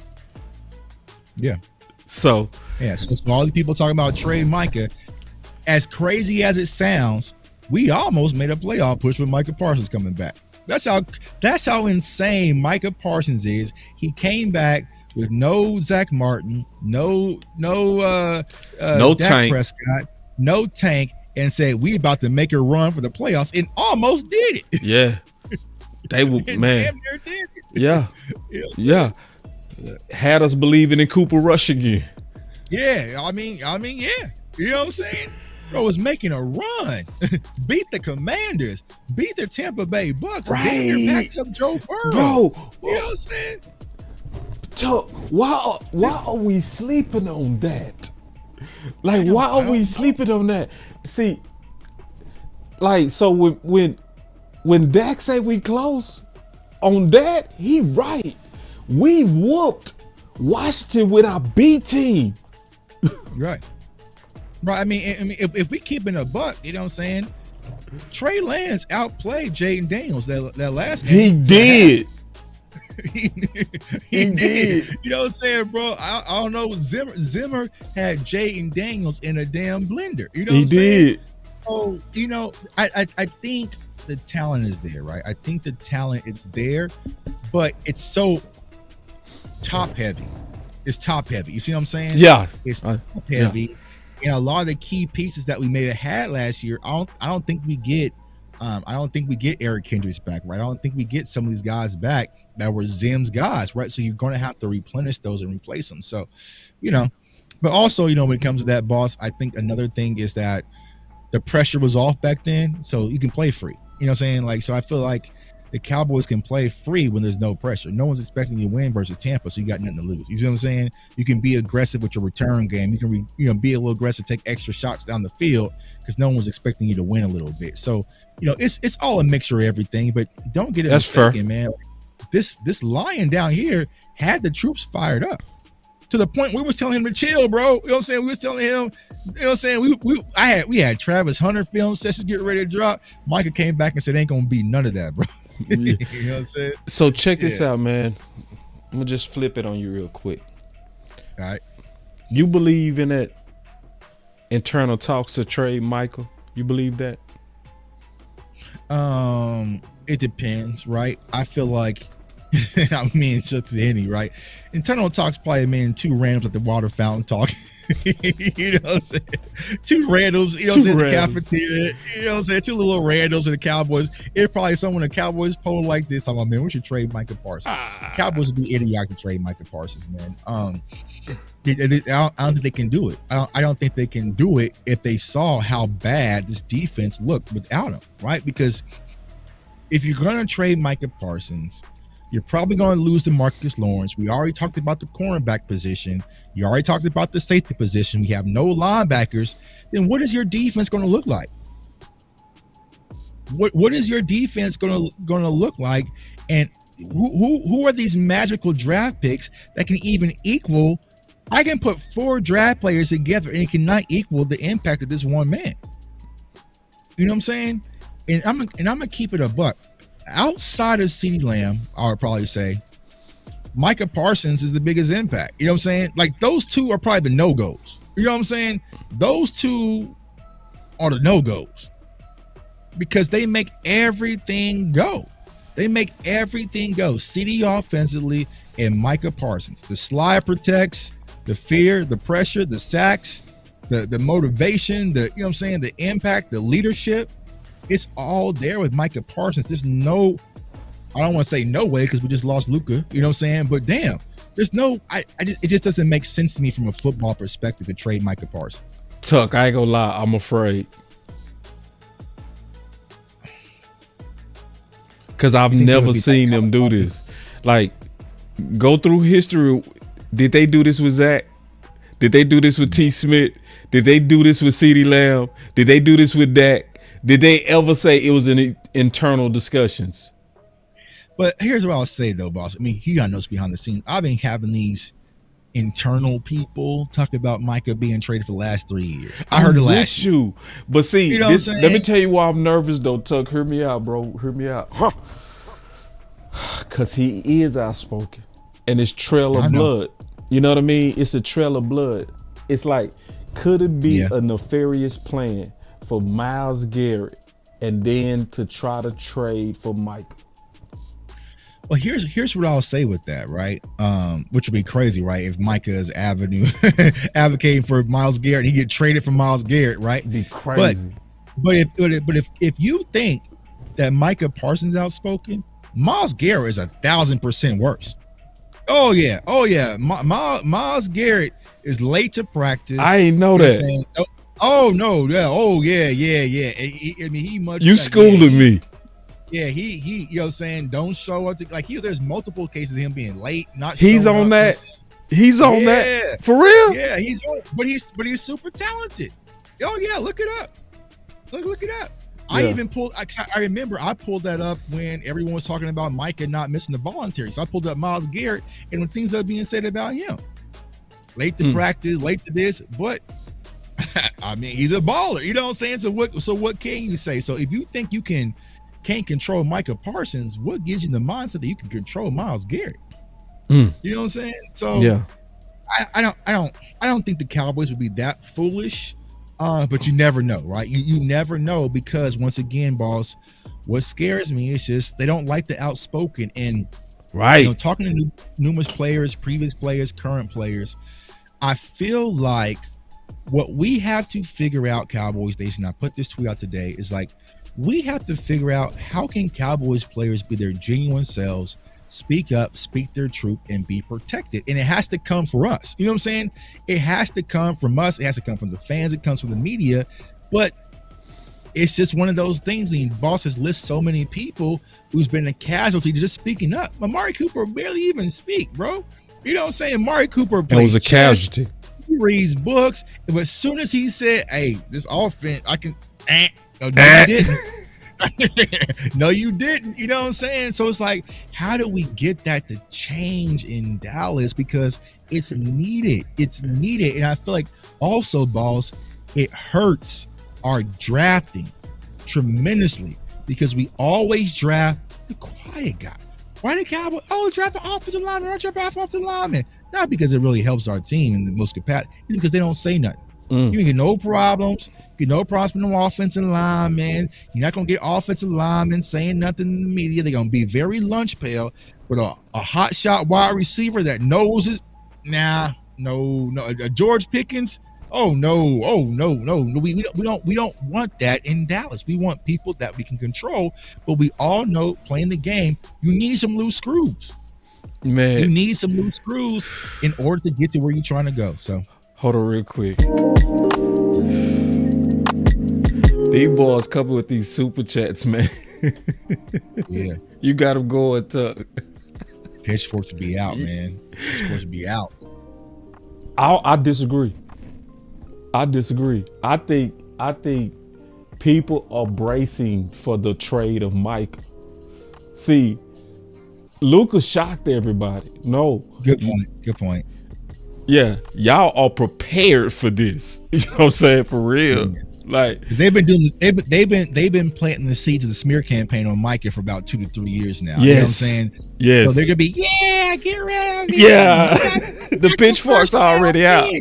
Yeah. So all the people talking about trade Micah, as crazy as it sounds, we almost made a playoff push with Micah Parsons coming back. That's how insane Micah Parsons is. He came back with no Zach Martin, no Dak Tank. Prescott, no Tank, and said we about to make a run for the playoffs, and almost did it. Yeah, they were man. Damn near did it. Yeah, Yeah. Had us believing in Cooper Rush again. Yeah, I mean, yeah. You know what I'm saying? Bro was making a run, beat the Commanders, beat the Tampa Bay Bucks, Right. backed up Joe Burrow. Bro, You know what I'm saying? Chuck, why are we sleeping on that? Like, why are we sleeping on that? See, like, so when Dak say we close on that, he right. We whooped Washington with our B team. Right. I mean, if we keep in a buck, you know what I'm saying? Trey Lance outplayed Jaden Daniels that last game. He did. he did. You know what I'm saying, bro? I don't know. Zimmer had Jaden Daniels in a damn blender. You know what I'm saying? Did. So, you know, I think the talent is there, right? I think the talent is there, but it's so top heavy. It's top heavy. You see what I'm saying? Yeah. It's top heavy. Yeah. And a lot of the key pieces that we may have had last year, I don't think we get Eric Kendricks back, right? I don't think we get some of these guys back that were Zim's guys, right? So you're going to have to replenish those and replace them. So, you know, but also, you know, when it comes to that, boss, I think another thing is that the pressure was off back then, so you can play free. You know what I'm saying? Like, so I feel like the Cowboys can play free when there's no pressure. No one's expecting you to win versus Tampa, so you got nothing to lose. You see what I'm saying? You can be aggressive with your return game. You can be a little aggressive, take extra shots down the field because no one's expecting you to win a little bit. So, you know, it's all a mixture of everything, but don't get it mistaken, man. This Lion down here had the troops fired up to the point we was telling him to chill, bro. You know what I'm saying? We was telling him, you know what I'm saying? We had Travis Hunter film session getting ready to drop. Micah came back and said, ain't gonna be none of that, bro. You know what I'm saying? So check this out, man. I'm gonna just flip it on you real quick. All right. You believe in that internal talks to trade Michael? You believe that? It depends, right? I feel like I mean, just to any, right? Internal talks probably mean two randoms at the water fountain talk. You know what I'm saying? Two randoms, you know what I'm saying, the cafeteria, you know what I'm saying? Two little randoms in the Cowboys. It's probably someone in the Cowboys poll like this. I'm like, man, we should trade Micah Parsons. Cowboys would be idiotic to trade Micah Parsons, man. I don't think they can do it. I don't think they can do it if they saw how bad this defense looked without him, right? Because if you're going to trade Micah Parsons, you're probably going to lose to Marcus Lawrence. We already talked about the cornerback position. You already talked about the safety position. We have no linebackers. Then what is your defense going to look like? What is your defense going to look like? And who are these magical draft picks that can even equal? I can put 4 draft players together and it cannot equal the impact of this one man. You know what I'm saying? And I'm gonna keep it a buck. Outside of CeeDee Lamb, I would probably say Micah Parsons is the biggest impact. You know what I'm saying? Like, those two are probably the no-goes. You know what I'm saying? Those two are the no-goes because they make everything go. They make everything go. CeeDee offensively and Micah Parsons. The slide protects, the fear, the pressure, the sacks, the motivation, you know what I'm saying, the impact, the leadership. It's all there with Micah Parsons. There's no, I don't want to say no way because we just lost Luka, you know what I'm saying? But damn, there's no, it just doesn't make sense to me from a football perspective to trade Micah Parsons. Tuck, I ain't gonna lie, I'm afraid. Because I've never seen them do this. Like, go through history. Did they do this with Zach? Did they do this with T. Smith? Did they do this with CeeDee Lamb? Did they do this with Dak? Did they ever say it was in internal discussions? But here's what I'll say though, boss. I mean, you gotta know it's behind the scenes. I've been having these internal people talk about Micah being traded for the last 3 years. I heard it last year. But see, let me tell you why I'm nervous though, Tuck. Hear me out, bro. Hear me out. Because he is outspoken. And it's trail of blood. You know what I mean? It's a trail of blood. It's like, could it be a nefarious plan for Myles Garrett and then to try to trade for Micah? Well, here's what I'll say with that, right? Which would be crazy, right? If Micah is advocating for Myles Garrett, he get traded for Myles Garrett, right? It'd be crazy. But if you think that Micah Parsons outspoken, Myles Garrett is 1,000% worse. Oh yeah. Myles Garrett is late to practice. I ain't know that. Saying, oh no, yeah. Oh yeah. I mean, he much. You schooled me. Yeah, he you know what I'm saying, don't show up to, like, there's multiple cases of him being late, not he's on that. He's on that. For real? Yeah, he's on, but he's super talented. Oh yeah, look it up. Look it up. Yeah. I remember I pulled that up when everyone was talking about Micah not missing the voluntary. So I pulled up Myles Garrett and when things are being said about him. Late to practice, late to this, but I mean, he's a baller. You know what I'm saying? So what can you say? So if you think you can't control Micah Parsons, what gives you the mindset that you can control Myles Garrett? You know what I'm saying? So yeah, I don't think the Cowboys would be that foolish, but you never know, right? You never know, because once again, boss, what scares me is just they don't like the outspoken. And right, talking to numerous players, previous players, current players, I feel like what we have to figure out, Cowboys Nation, I put this tweet out today, is like, we have to figure out how can Cowboys players be their genuine selves, speak up, speak their truth, and be protected. And it has to come from us. You know what I'm saying? It has to come from us. It has to come from the fans. It comes from the media. But it's just one of those things. The boss has listed so many people who's been a casualty to just speaking up. Amari Cooper barely even speak, bro. You know what I'm saying? Amari Cooper was a casualty. He reads books. But as soon as he said, hey, this offense, I can... No, you didn't. No, you didn't. You know what I'm saying? So it's like, how do we get that to change in Dallas? Because it's needed. It's needed. And I feel like also, boss, it hurts our drafting tremendously because we always draft the quiet guy. Why the Cowboys? Oh, draft an offensive lineman. Or draft an offensive lineman. Not because it really helps our team in the most capacity. It's because they don't say nothing. You get no problems. Get no problems with no offensive lineman. You're not going to get offensive linemen saying nothing in the media. They're going to be very lunch pail with a hot shot wide receiver that knows it. No. George Pickens. No. We don't want that in Dallas. We want people that we can control. But we all know playing the game, you need some loose screws. Man, you need some loose screws in order to get to where you're trying to go. So. Hold on real quick. These boys coupled with these super chats, man. Yeah. You got them going, Tuck. Pitchforks be out, man. Pitchforks be out. I disagree. I think people are bracing for the trade of Micah. See, Luka shocked everybody. No. Good point. Yeah, y'all are prepared for this. You know what I'm saying? For real. Yeah. Like they've been planting the seeds of the smear campaign on Micah for about 2 to 3 years now. Yes. You know what I'm saying? Yes. So they're gonna be, get rid of me. Yeah. The pitchforks are already out.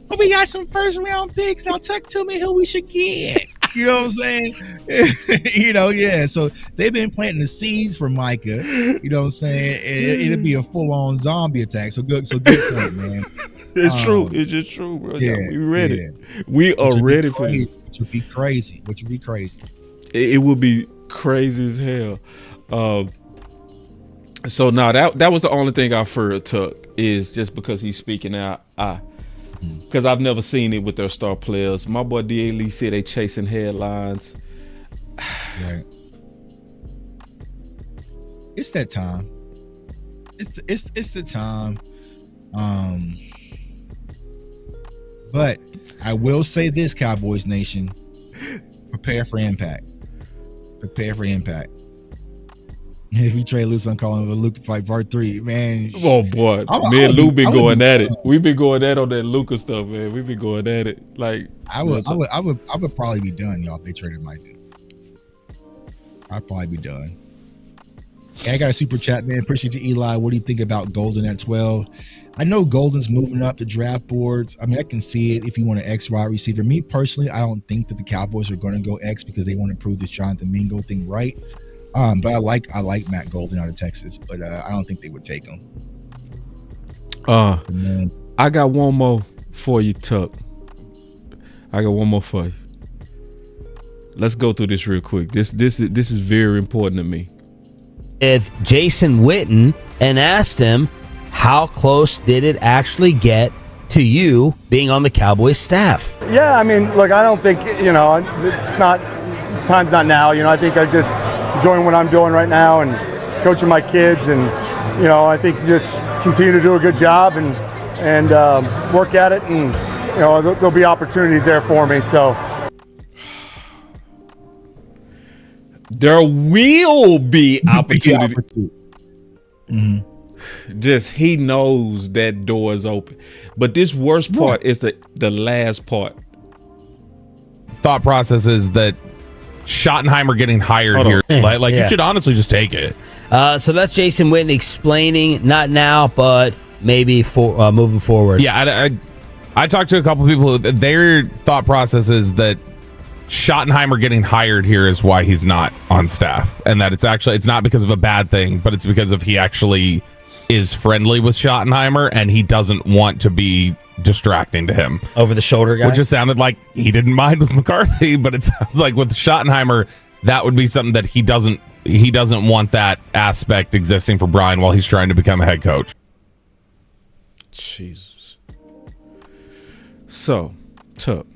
But we got some first round picks. Now Tuck to me who we should get. You know what I'm saying? Yeah. So they've been planting the seeds for Micah. You know what I'm saying? It'll be a full-on zombie attack. So good point, man. It's true. It's just true, bro. Yeah, we ready. Yeah. We are ready for this. Which would be crazy. It would be crazy as hell. So now that was the only thing I feared, Tuck, is just because he's speaking out. Because I've never seen it with their star players. My boy D.A. Lee said they chasing headlines. Right. It's that time. It's the time. But I will say this, Cowboys Nation. Prepare for impact. If we trade Luke, I'm calling it a Luke fight part 3, man. Oh boy, me and Lou been going at it. We've been going at it on that Luka stuff, man. We've been going at it. Like I would probably be done, y'all, if they traded Micah. I'd probably be done. Hey, I got a super chat, man. Appreciate you, Eli. What do you think about Golden at 12? I know Golden's moving up the draft boards. I mean, I can see it if you want an X wide receiver. Me personally, I don't think that the Cowboys are going to go X because they want to prove this Jonathan Mingo thing right. But I like Matt Golden out of Texas, but I don't think they would take him. I got one more for you, Tuck. I got one more for you. Let's go through this real quick. This is very important to me. With Jason Witten and asked him, how close did it actually get to you being on the Cowboys staff? Yeah, I mean, look, I don't think, it's not, time's not now. I think I just enjoying what I'm doing right now and coaching my kids, and I think just continue to do a good job and work at it, and there'll be opportunities there for me. So there will be opportunity. Just he knows that door is open, but this worst part is the last part. Thought process is that Schottenheimer getting hired here. You should honestly just take it. So that's Jason Witten explaining, not now, but maybe for moving forward. Yeah, I talked to a couple of people who their thought process is that Schottenheimer getting hired here is why he's not on staff, and that it's not because of a bad thing, but it's because of he actually is friendly with Schottenheimer and he doesn't want to be distracting to him. Over the shoulder guy? Which just sounded like he didn't mind with McCarthy, but it sounds like with Schottenheimer, that would be something that he doesn't want that aspect existing for Brian while he's trying to become a head coach. Jesus. So, Tuck.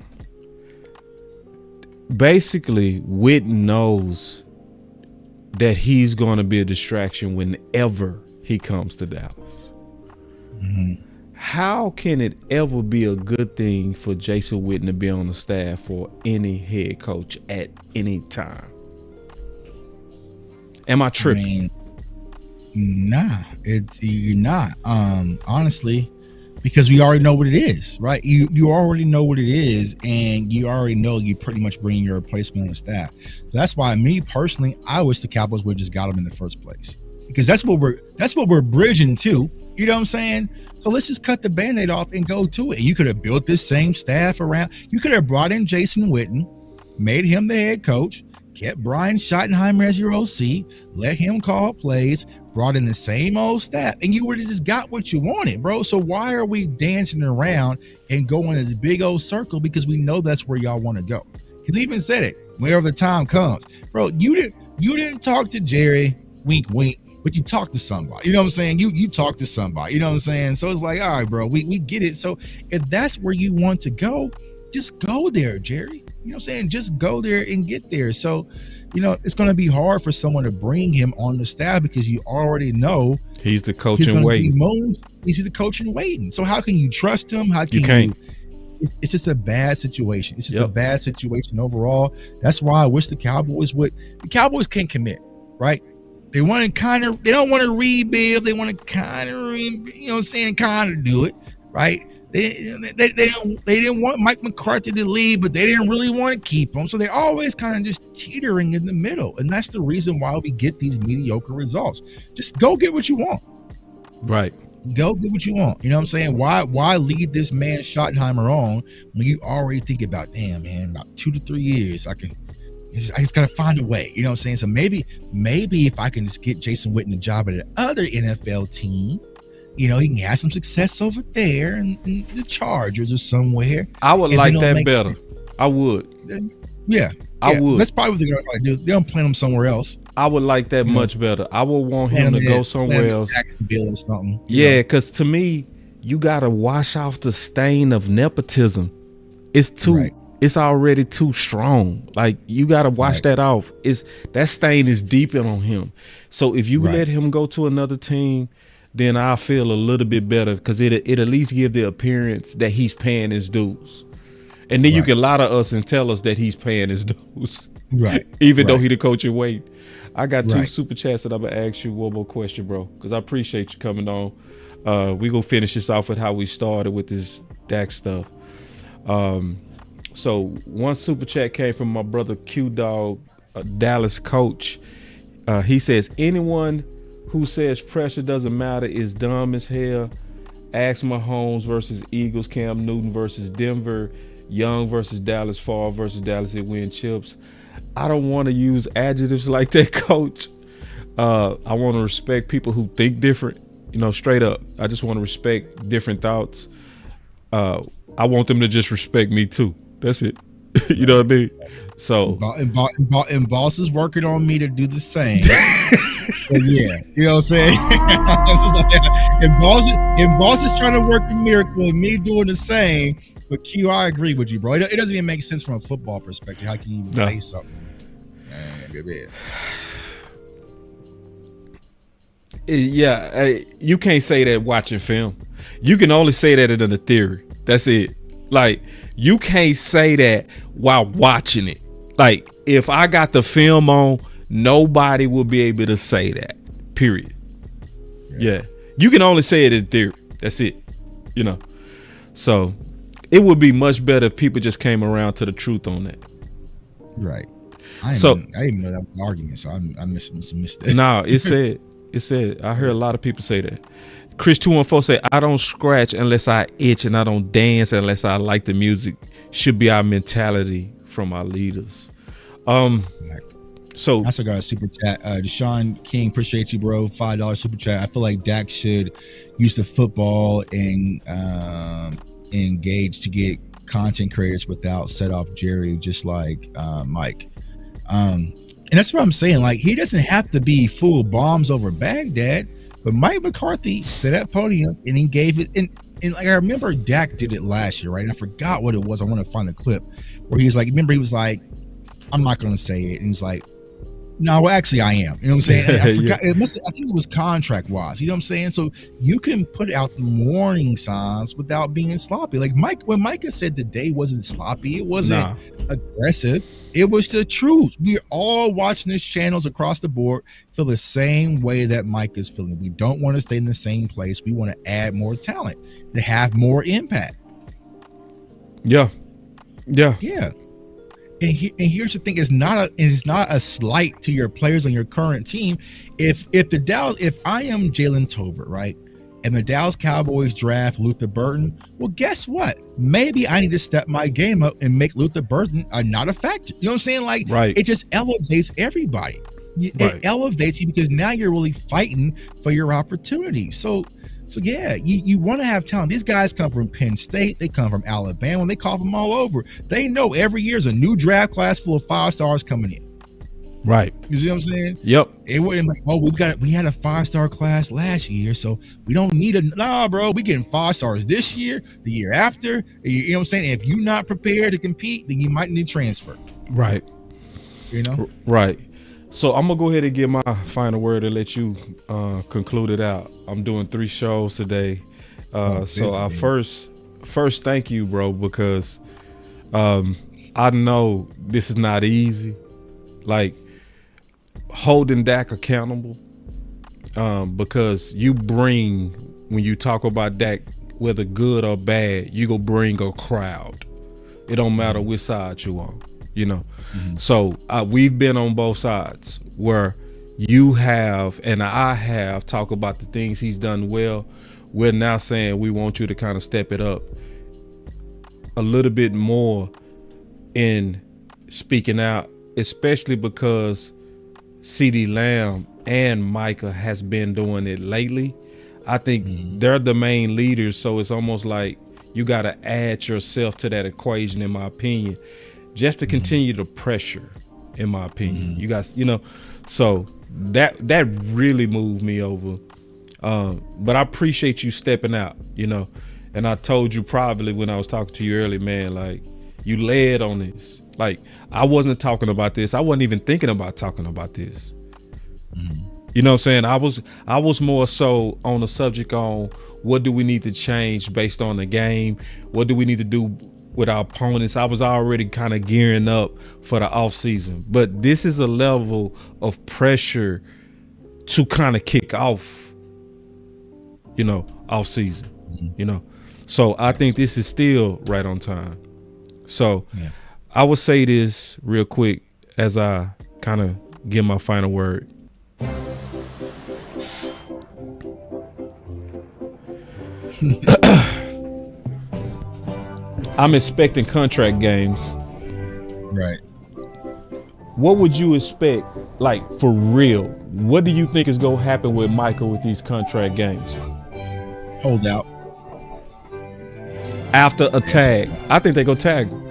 Basically, Witten knows that he's going to be a distraction whenever he comes to Dallas. How can it ever be a good thing for Jason Witten to be on the staff for any head coach at any time? Am I tripping? Nah, you're not. Honestly, because we already know what it is, right? You already know what it is, and you already know you pretty much bring your replacement on the staff. So that's why, me personally, I wish the Cowboys would have just got him in the first place, because that's what we're bridging to. You know what I'm saying? So let's just cut the Band-Aid off and go to it. You could have built this same staff around. You could have brought in Jason Witten, made him the head coach, kept Brian Schottenheimer as your OC, let him call plays, brought in the same old staff, and you would have just got what you wanted, bro. So why are we dancing around and going this big old circle? Because we know that's where y'all want to go. Because he even said it, whenever the time comes. Bro, you didn't talk to Jerry, wink, wink, but you talked to somebody. You know what I'm saying? You talked to somebody. You know what I'm saying? So it's like, all right, bro, we get it. So if that's where you want to go, just go there, Jerry. You know what I'm saying? Just go there and get there. So, it's going to be hard for someone to bring him on the staff because you already know he's the coach in waiting. He's the coach in waiting. So how can you trust him? How can you can't? It's just a bad situation. It's just a bad situation overall. That's why I wish the Cowboys can't commit, right? They don't want to rebuild. They want to kind of do it, right? They didn't want Mike McCarthy to leave, but they didn't really want to keep him. So they're always kind of just teetering in the middle. And that's the reason why we get these mediocre results. Just go get what you want. Right. Go get what you want. You know what I'm saying? Why lead this man Schottenheimer on when you already think about, damn, man, about 2 to 3 years, I just got to find a way. You know what I'm saying? So maybe if I can just get Jason Witten a job at another NFL team, he can have some success over there in the Chargers or somewhere. I would like that better. I would. Yeah. I would. That's probably what they're going to do. They're going to plant him somewhere else. I would like that much better. I would want him to go somewhere else. Jacksonville or something. Yeah, because to me, you got to wash off the stain of nepotism. It's already too strong. Like, you got to wash that off. That stain is deeper on him. So if you let him go to another team, then I feel a little bit better because it at least give the appearance that he's paying his dues. And then you can lie to us and tell us that he's paying his dues. Right. Even though he the coach in waiting. I got 2 Right. super chats that I'm going to ask you one more question, bro, because I appreciate you coming on. We going to finish this off with how we started with this Dak stuff. So one super chat came from my brother Q-Dog, Dallas coach. He says, anyone who says pressure doesn't matter is dumb as hell. Ask Mahomes versus Eagles, Cam Newton versus Denver, Young versus Dallas, Favre versus Dallas, it win chips. I don't want to use adjectives like that, coach. I want to respect people who think different, straight up. I just want to respect different thoughts. I want them to just respect me too. That's it. You know what I mean? So and boss is working on me to do the same. But yeah, you know what I'm saying? and boss is trying to work the miracle of me doing the same. But Q, I agree with you, bro. It doesn't even make sense from a football perspective. How can you even say something? Yeah, you can't say that watching film. You can only say that in the theory. That's it. Like, you can't say that while watching it. Like, if I got the film on, nobody will be able to say that. Period. Yeah. You can only say it in theory. That's it. So it would be much better if people just came around to the truth on that. Right. I didn't know that was an argument, so I missed that. No, it said. I heard a lot of people say that. Chris 214 say, I don't scratch unless I itch, and I don't dance unless I like the music. Should be our mentality from our leaders. So I also got a super chat. Deshaun King, appreciate you, bro. $5 super chat. I feel like Dak should use the football and engage to get content creators without set off Jerry, just like Mike. And that's what I'm saying. Like, he doesn't have to be full bombs over Baghdad, but Mike McCarthy set that podium and he gave it. And like, I remember Dak did it last year, right? And I forgot what it was. I want to find a clip where he was like, he was like, I'm not going to say it. And he's like, no, well, actually I am. You know what I'm saying? I forgot. I think it was contract wise. You know what I'm saying? So you can put out the warning signs without being sloppy. Like when Micah said the day wasn't sloppy, it wasn't aggressive. It was the truth. We're all watching these channels across the board feel the same way that Mike is feeling. We don't want to stay in the same place. We want to add more talent to have more impact. Yeah. And here's the thing: it's not a slight to your players on your current team. If I am Jalen Tolbert, right, and the Dallas Cowboys draft Luther Burton, well, guess what? Maybe I need to step my game up and make Luther Burton not a factor. You know what I'm saying? Like, It just elevates everybody. It elevates you because now you're really fighting for your opportunity. So yeah, you want to have talent. These guys come from Penn State. They come from Alabama. They call them all over. They know every year is a new draft class full of 5 stars coming in. Right. You see what I'm saying? Yep. It wasn't like, we had a 5-star class last year, so we don't need bro. We getting 5 stars this year, the year after. You know what I'm saying? If you're not prepared to compete, then you might need to transfer. Right. Right. So I'm gonna go ahead and get my final word and let you conclude it out. I'm doing 3 shows today. So I first thank you, bro, because I know this is not easy. Like, holding Dak accountable, because you bring, when you talk about Dak, whether good or bad, you go bring a crowd. It don't matter which side you on. So we've been on both sides where you have and I have talked about the things he's done well. We're now saying we want you to kind of step it up a little bit more in speaking out, especially because CeeDee Lamb and Micah has been doing it lately. I think they're the main leaders, so it's almost like you got to add yourself to that equation, in my opinion, just to continue the pressure, in my opinion. You guys, so that really moved me over. But I appreciate you stepping out, and I told you probably when I was talking to you earlier, man, like, you led on this. Like, I wasn't talking about this. I wasn't even thinking about talking about this. You know what I'm saying? I was more so on the subject on what do we need to change based on the game? What do we need to do with our opponents. I was already kind of gearing up for the offseason. But this is a level of pressure to kind of kick off, off season, So I think this is still right on time. So I will say this real quick as I kind of give my final word. I'm expecting contract games. Right. What would you expect, like, for real? What do you think is going to happen with Micah with these contract games? Hold out. After a tag. I think they go tag him.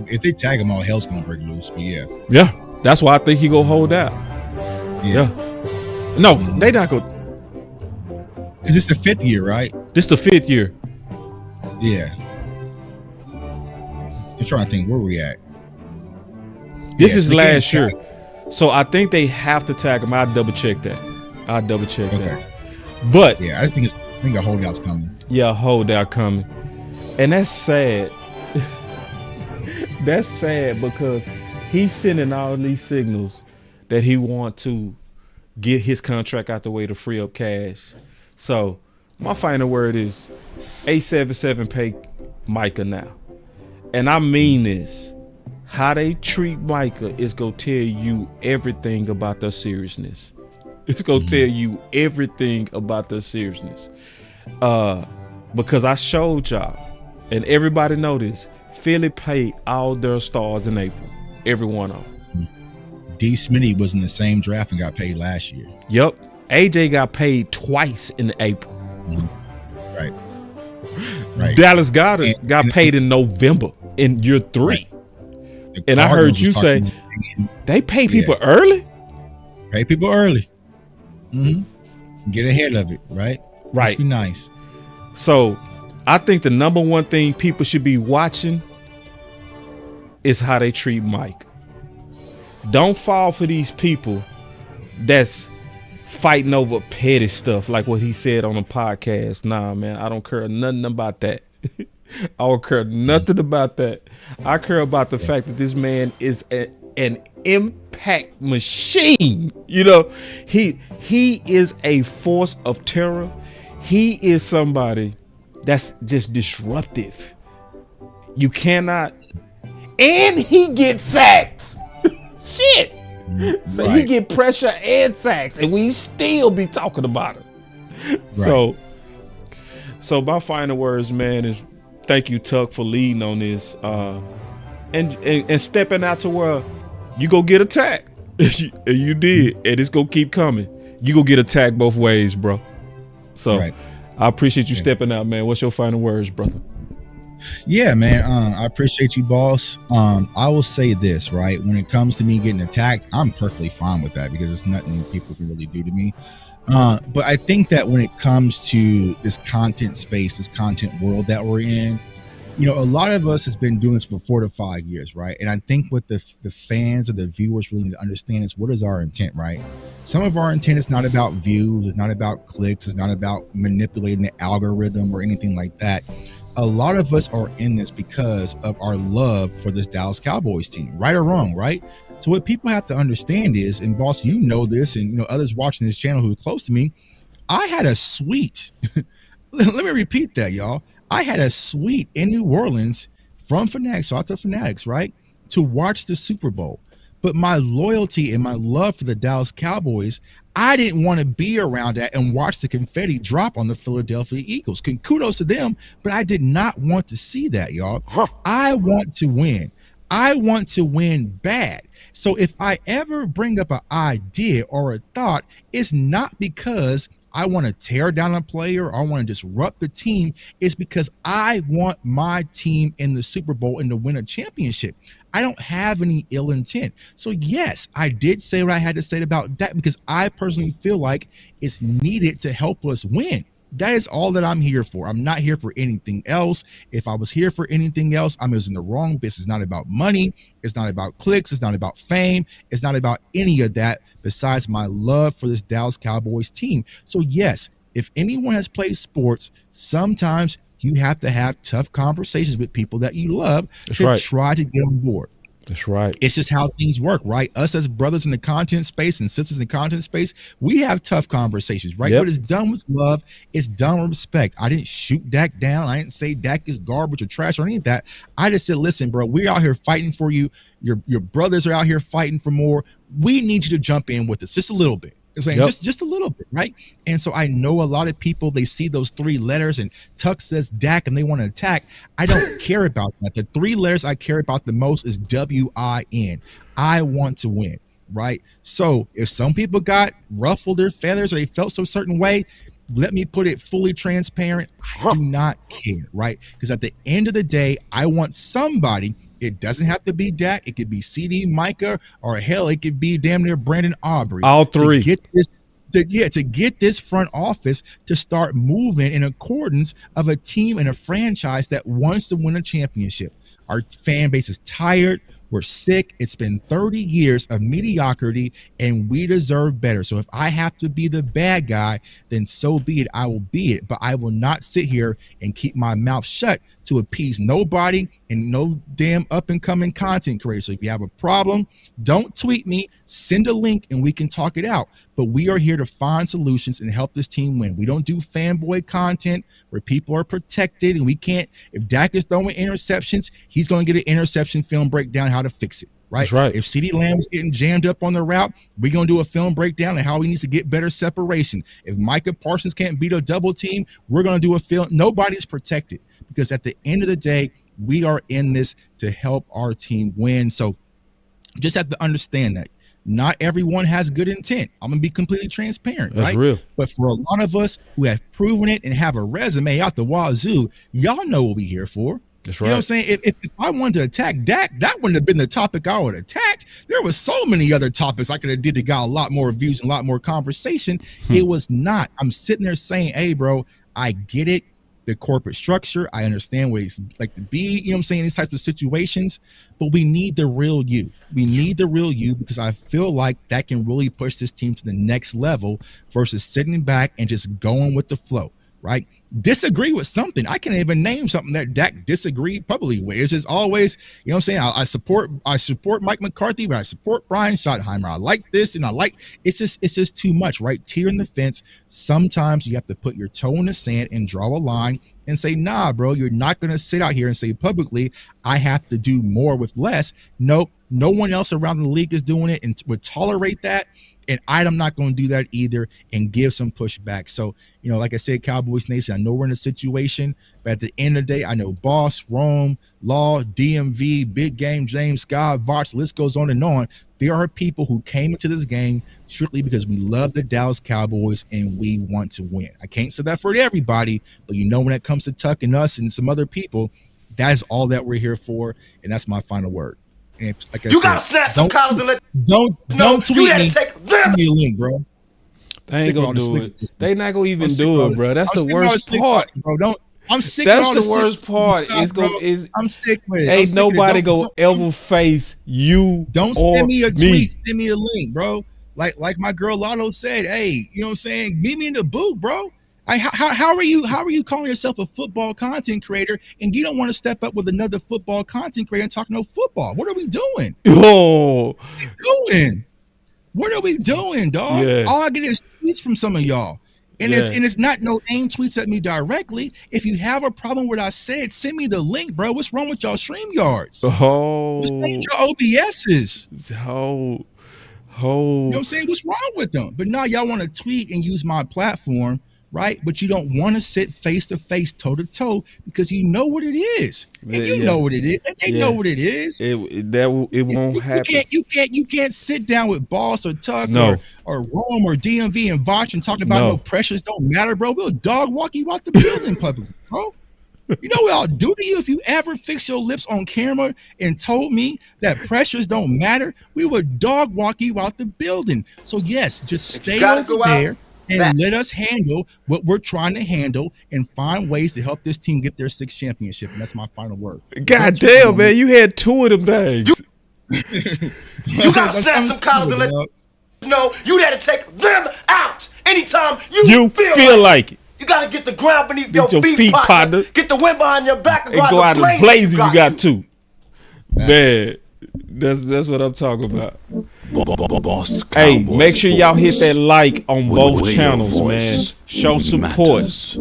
If they tag him, all hell's going to break loose. But yeah. Yeah. That's why I think he going to hold out. Yeah. No, they not going to. Because it's the 5th year, right? This the 5th year. Yeah. I'm trying to think where we at. This is last year. So I think they have to tag him. I'll double check that. that. But yeah, I think a holdout's coming. Yeah, a holdout coming. And that's sad. That's sad because he's sending all these signals that he want to get his contract out the way to free up cash. So my final word is 877 pay Micah now. And I mean this. How they treat Micah is going to tell you everything about their seriousness. It's going to tell you everything about their seriousness. Because I showed y'all, and everybody know this, Philly paid all their stars in April. Every one of them. D. Smitty was in the same draft and got paid last year. Yep. AJ got paid twice in April. Right. Dallas got paid in November in year 3. Right. And I heard you say they pay people early? Pay people early. Get ahead of it, right? Right. Must be nice. So I think the number one thing people should be watching is how they treat Mike. Don't fall for these people that's fighting over petty stuff like what he said on the podcast. Nah, man, I don't care nothing about that. I don't care nothing about that. I care about the fact that this man is an impact machine. He is a force of terror. He is somebody that's just disruptive. You cannot, and he gets sacks. Shit. So he get pressure and sacks, and we still be talking about it. Right. So my final words, man, is thank you, Tuck, for leading on this, and stepping out to where you go get attacked. You did, and it's gonna keep coming. You go get attacked both ways, bro. So I appreciate you stepping out, man. What's your final words, brother? Yeah, man. I appreciate you, boss. I will say this, right? When it comes to me getting attacked, I'm perfectly fine with that because it's nothing people can really do to me. But I think that when it comes to this content space, this content world that we're in, a lot of us has been doing this for 4 to 5 years, right? And I think what the fans or the viewers really need to understand is what is our intent, right? Some of our intent is not about views, it's not about clicks, it's not about manipulating the algorithm or anything like that. A lot of us are in this because of our love for this Dallas Cowboys team, right or wrong, right? So what people have to understand is, and boss, this, and others watching this channel who are close to me, I had a suite. Let me repeat that, y'all. I had a suite in New Orleans from Fanatics, shout out to Fanatics, right, to watch the Super Bowl. But my loyalty and my love for the Dallas Cowboys, I didn't want to be around that and watch the confetti drop on the Philadelphia Eagles. Kudos to them, but I did not want to see that, y'all. I want to win. I want to win bad. So if I ever bring up an idea or a thought, it's not because I want to tear down a player or I want to disrupt the team. It's because I want my team in the Super Bowl and to win a championship. I don't have any ill intent. So yes, I did say what I had to say about that because I personally feel like it's needed to help us win. That is all that I'm here for. I'm not here for anything else. If I was here for anything else, I was in the wrong business. It's not about money. It's not about clicks. It's not about fame. It's not about any of that besides my love for this Dallas Cowboys team. So yes, if anyone has played sports, sometimes you have to have tough conversations with people that you love try to get on board. That's right. It's just how things work, right? Us as brothers in the content space and sisters in the content space, we have tough conversations, right? But it's done with love. It's done with respect. I didn't shoot Dak down. I didn't say Dak is garbage or trash or any of that. I just said, listen, bro, we're out here fighting for you. Your brothers are out here fighting for more. We need you to jump in with us just a little bit. It's like just a little bit, right? And so I know a lot of people, they see those 3 letters and Tuck says Dak and they want to attack. I don't care about that. The 3 letters I care about the most is WIN. I want to win, right? So if some people got ruffled their feathers or they felt some certain way, let me put it fully transparent. I do not care, right? Because at the end of the day, I want somebody. It doesn't have to be Dak. It could be CD, Micah, or hell, it could be damn near Brandon Aubrey. All 3. To get this front office to start moving in accordance of a team and a franchise that wants to win a championship. Our fan base is tired. We're sick. It's been 30 years of mediocrity, and we deserve better. So if I have to be the bad guy, then so be it. I will be it. But I will not sit here and keep my mouth shut to appease nobody and no damn up-and-coming content creator. So if you have a problem, don't tweet me, send a link, and we can talk it out. But we are here to find solutions and help this team win. We don't do fanboy content where people are protected, and we can't. If Dak is throwing interceptions, he's going to get an interception film breakdown how to fix it. Right? That's right. If CeeDee Lamb is getting jammed up on the route, we're going to do a film breakdown on how he needs to get better separation. If Micah Parsons can't beat a double team, we're going to do a film. Nobody's protected because at the end of the day, we are in this to help our team win. So just have to understand that not everyone has good intent. I'm going to be completely transparent. That's right? real. But for a lot of us who have proven it and have a resume out the wazoo, y'all know what we're here for. That's right. You know what I'm saying? If I wanted to attack Dak, that wouldn't have been the topic I would have attacked. There was so many other topics I could have did that got a lot more views and a lot more conversation. It was not. I'm sitting there saying, hey, bro, I get it. The corporate structure. I understand what it's like to be, you know what I'm saying, these types of situations, but we need the real you. We need the real you because I feel like that can really push this team to the next level versus sitting back and just going with the flow, right? Disagree with something. I can't even name something that Dak disagreed publicly with. It's just always, you know what I'm saying? I support Mike McCarthy, but I support Brian Schottenheimer. I like this and I like it's just too much, right? Tearing the fence. Sometimes you have to put your toe in the sand and draw a line and say, nah, bro, you're not gonna sit out here and say publicly, I have to do more with less. Nope, no one else around the league is doing it and would tolerate that. And I'm not going to do that either and give some pushback. So, you know, like I said, Cowboys Nation, I know we're in a situation, but at the end of the day, I know Boss, Rome, Law, DMV, Big Game, James, Scott, Vox, list goes on and on. There are people who came into this game strictly because we love the Dallas Cowboys and we want to win. I can't say that for everybody, but you know, when it comes to Tuck and us and some other people, that's all that we're here for. And that's my final word. And like you gotta snap some collars and let don't tweet me. Take them. Give me a link, bro. They ain't gonna do it. They not gonna even do it, bro. That's the worst part, bro. I'm sick. That's the worst part. I'm sick with it. Ain't nobody go ever face you. Don't send me a tweet. Send me a link, bro. Like my girl Lotto said. Hey, you know what I'm saying? Meet me in the booth, bro. How are you calling yourself a football content creator and you don't want to step up with another football content creator and talk no football? What are we doing? What are we doing, dog? Yeah. All I get is tweets from some of y'all. And it's not no aim tweets at me directly. If you have a problem with what I said, send me the link, bro. What's wrong with y'all StreamYards? What's wrong with your OBSs? You know what I'm saying? What's wrong with them? But now y'all want to tweet and use my platform, right? But you don't want to sit face to face, toe to toe, because you know what it is. And you know what it is. And they know what it is. It won't happen. You can't sit down with Boss or Tuck or Rome or DMV and Vox and talk about no pressures don't matter, bro. We'll dog walk you out the building publicly, bro. You know what I'll do to you if you ever fix your lips on camera and told me that pressures don't matter? We would dog walk you out the building. So yes, just stay over there. And let us handle what we're trying to handle and find ways to help this team get their 6th championship. And that's my final word. God damn, man. You had 2 of them things. You got to snap some collars and let know you had to take them out anytime you feel like it. You gotta get the ground beneath Get your feet, partner. partner. Get the wind behind your back and And go out and blaze if you got to. to. Man, that's what I'm talking about. Boss Hey, Cowboy make sure y'all hit that Sports. like on With the both way your channels, man. voice Show support. matters.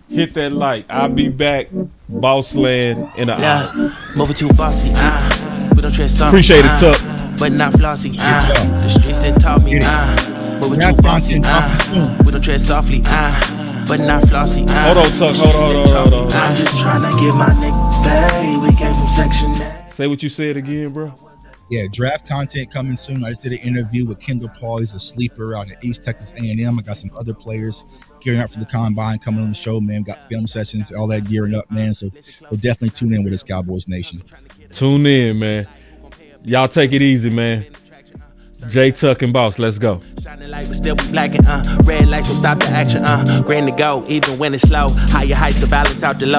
Hit that like. I'll be back, Boss Land, in an hour. Moving too bossy, we don't tread soft, Appreciate it, Tuck. but not flossy, the streets that taught me, moving too Rap bossy, content dropping soon. we don't tread softly, but not flossy, Hold on, Tuck. Hold on. I'm just trying to get my nigga paid. We came from section 8. Say what you said again, bro. Yeah, draft content coming soon. I just did an interview with Kendall Paul. He's a sleeper out at East Texas A&M. I got some other players gearing up for the combine coming on the show, man. Got film sessions, all that gearing up, man. So we'll definitely tune in with us, Cowboys Nation. Tune in, man. Y'all take it easy, man. J Tuck and Boss, let's go. Shining light, but still be blacking, red lights will stop the action, green to go, even when it's slow. Higher heights to balance out the low.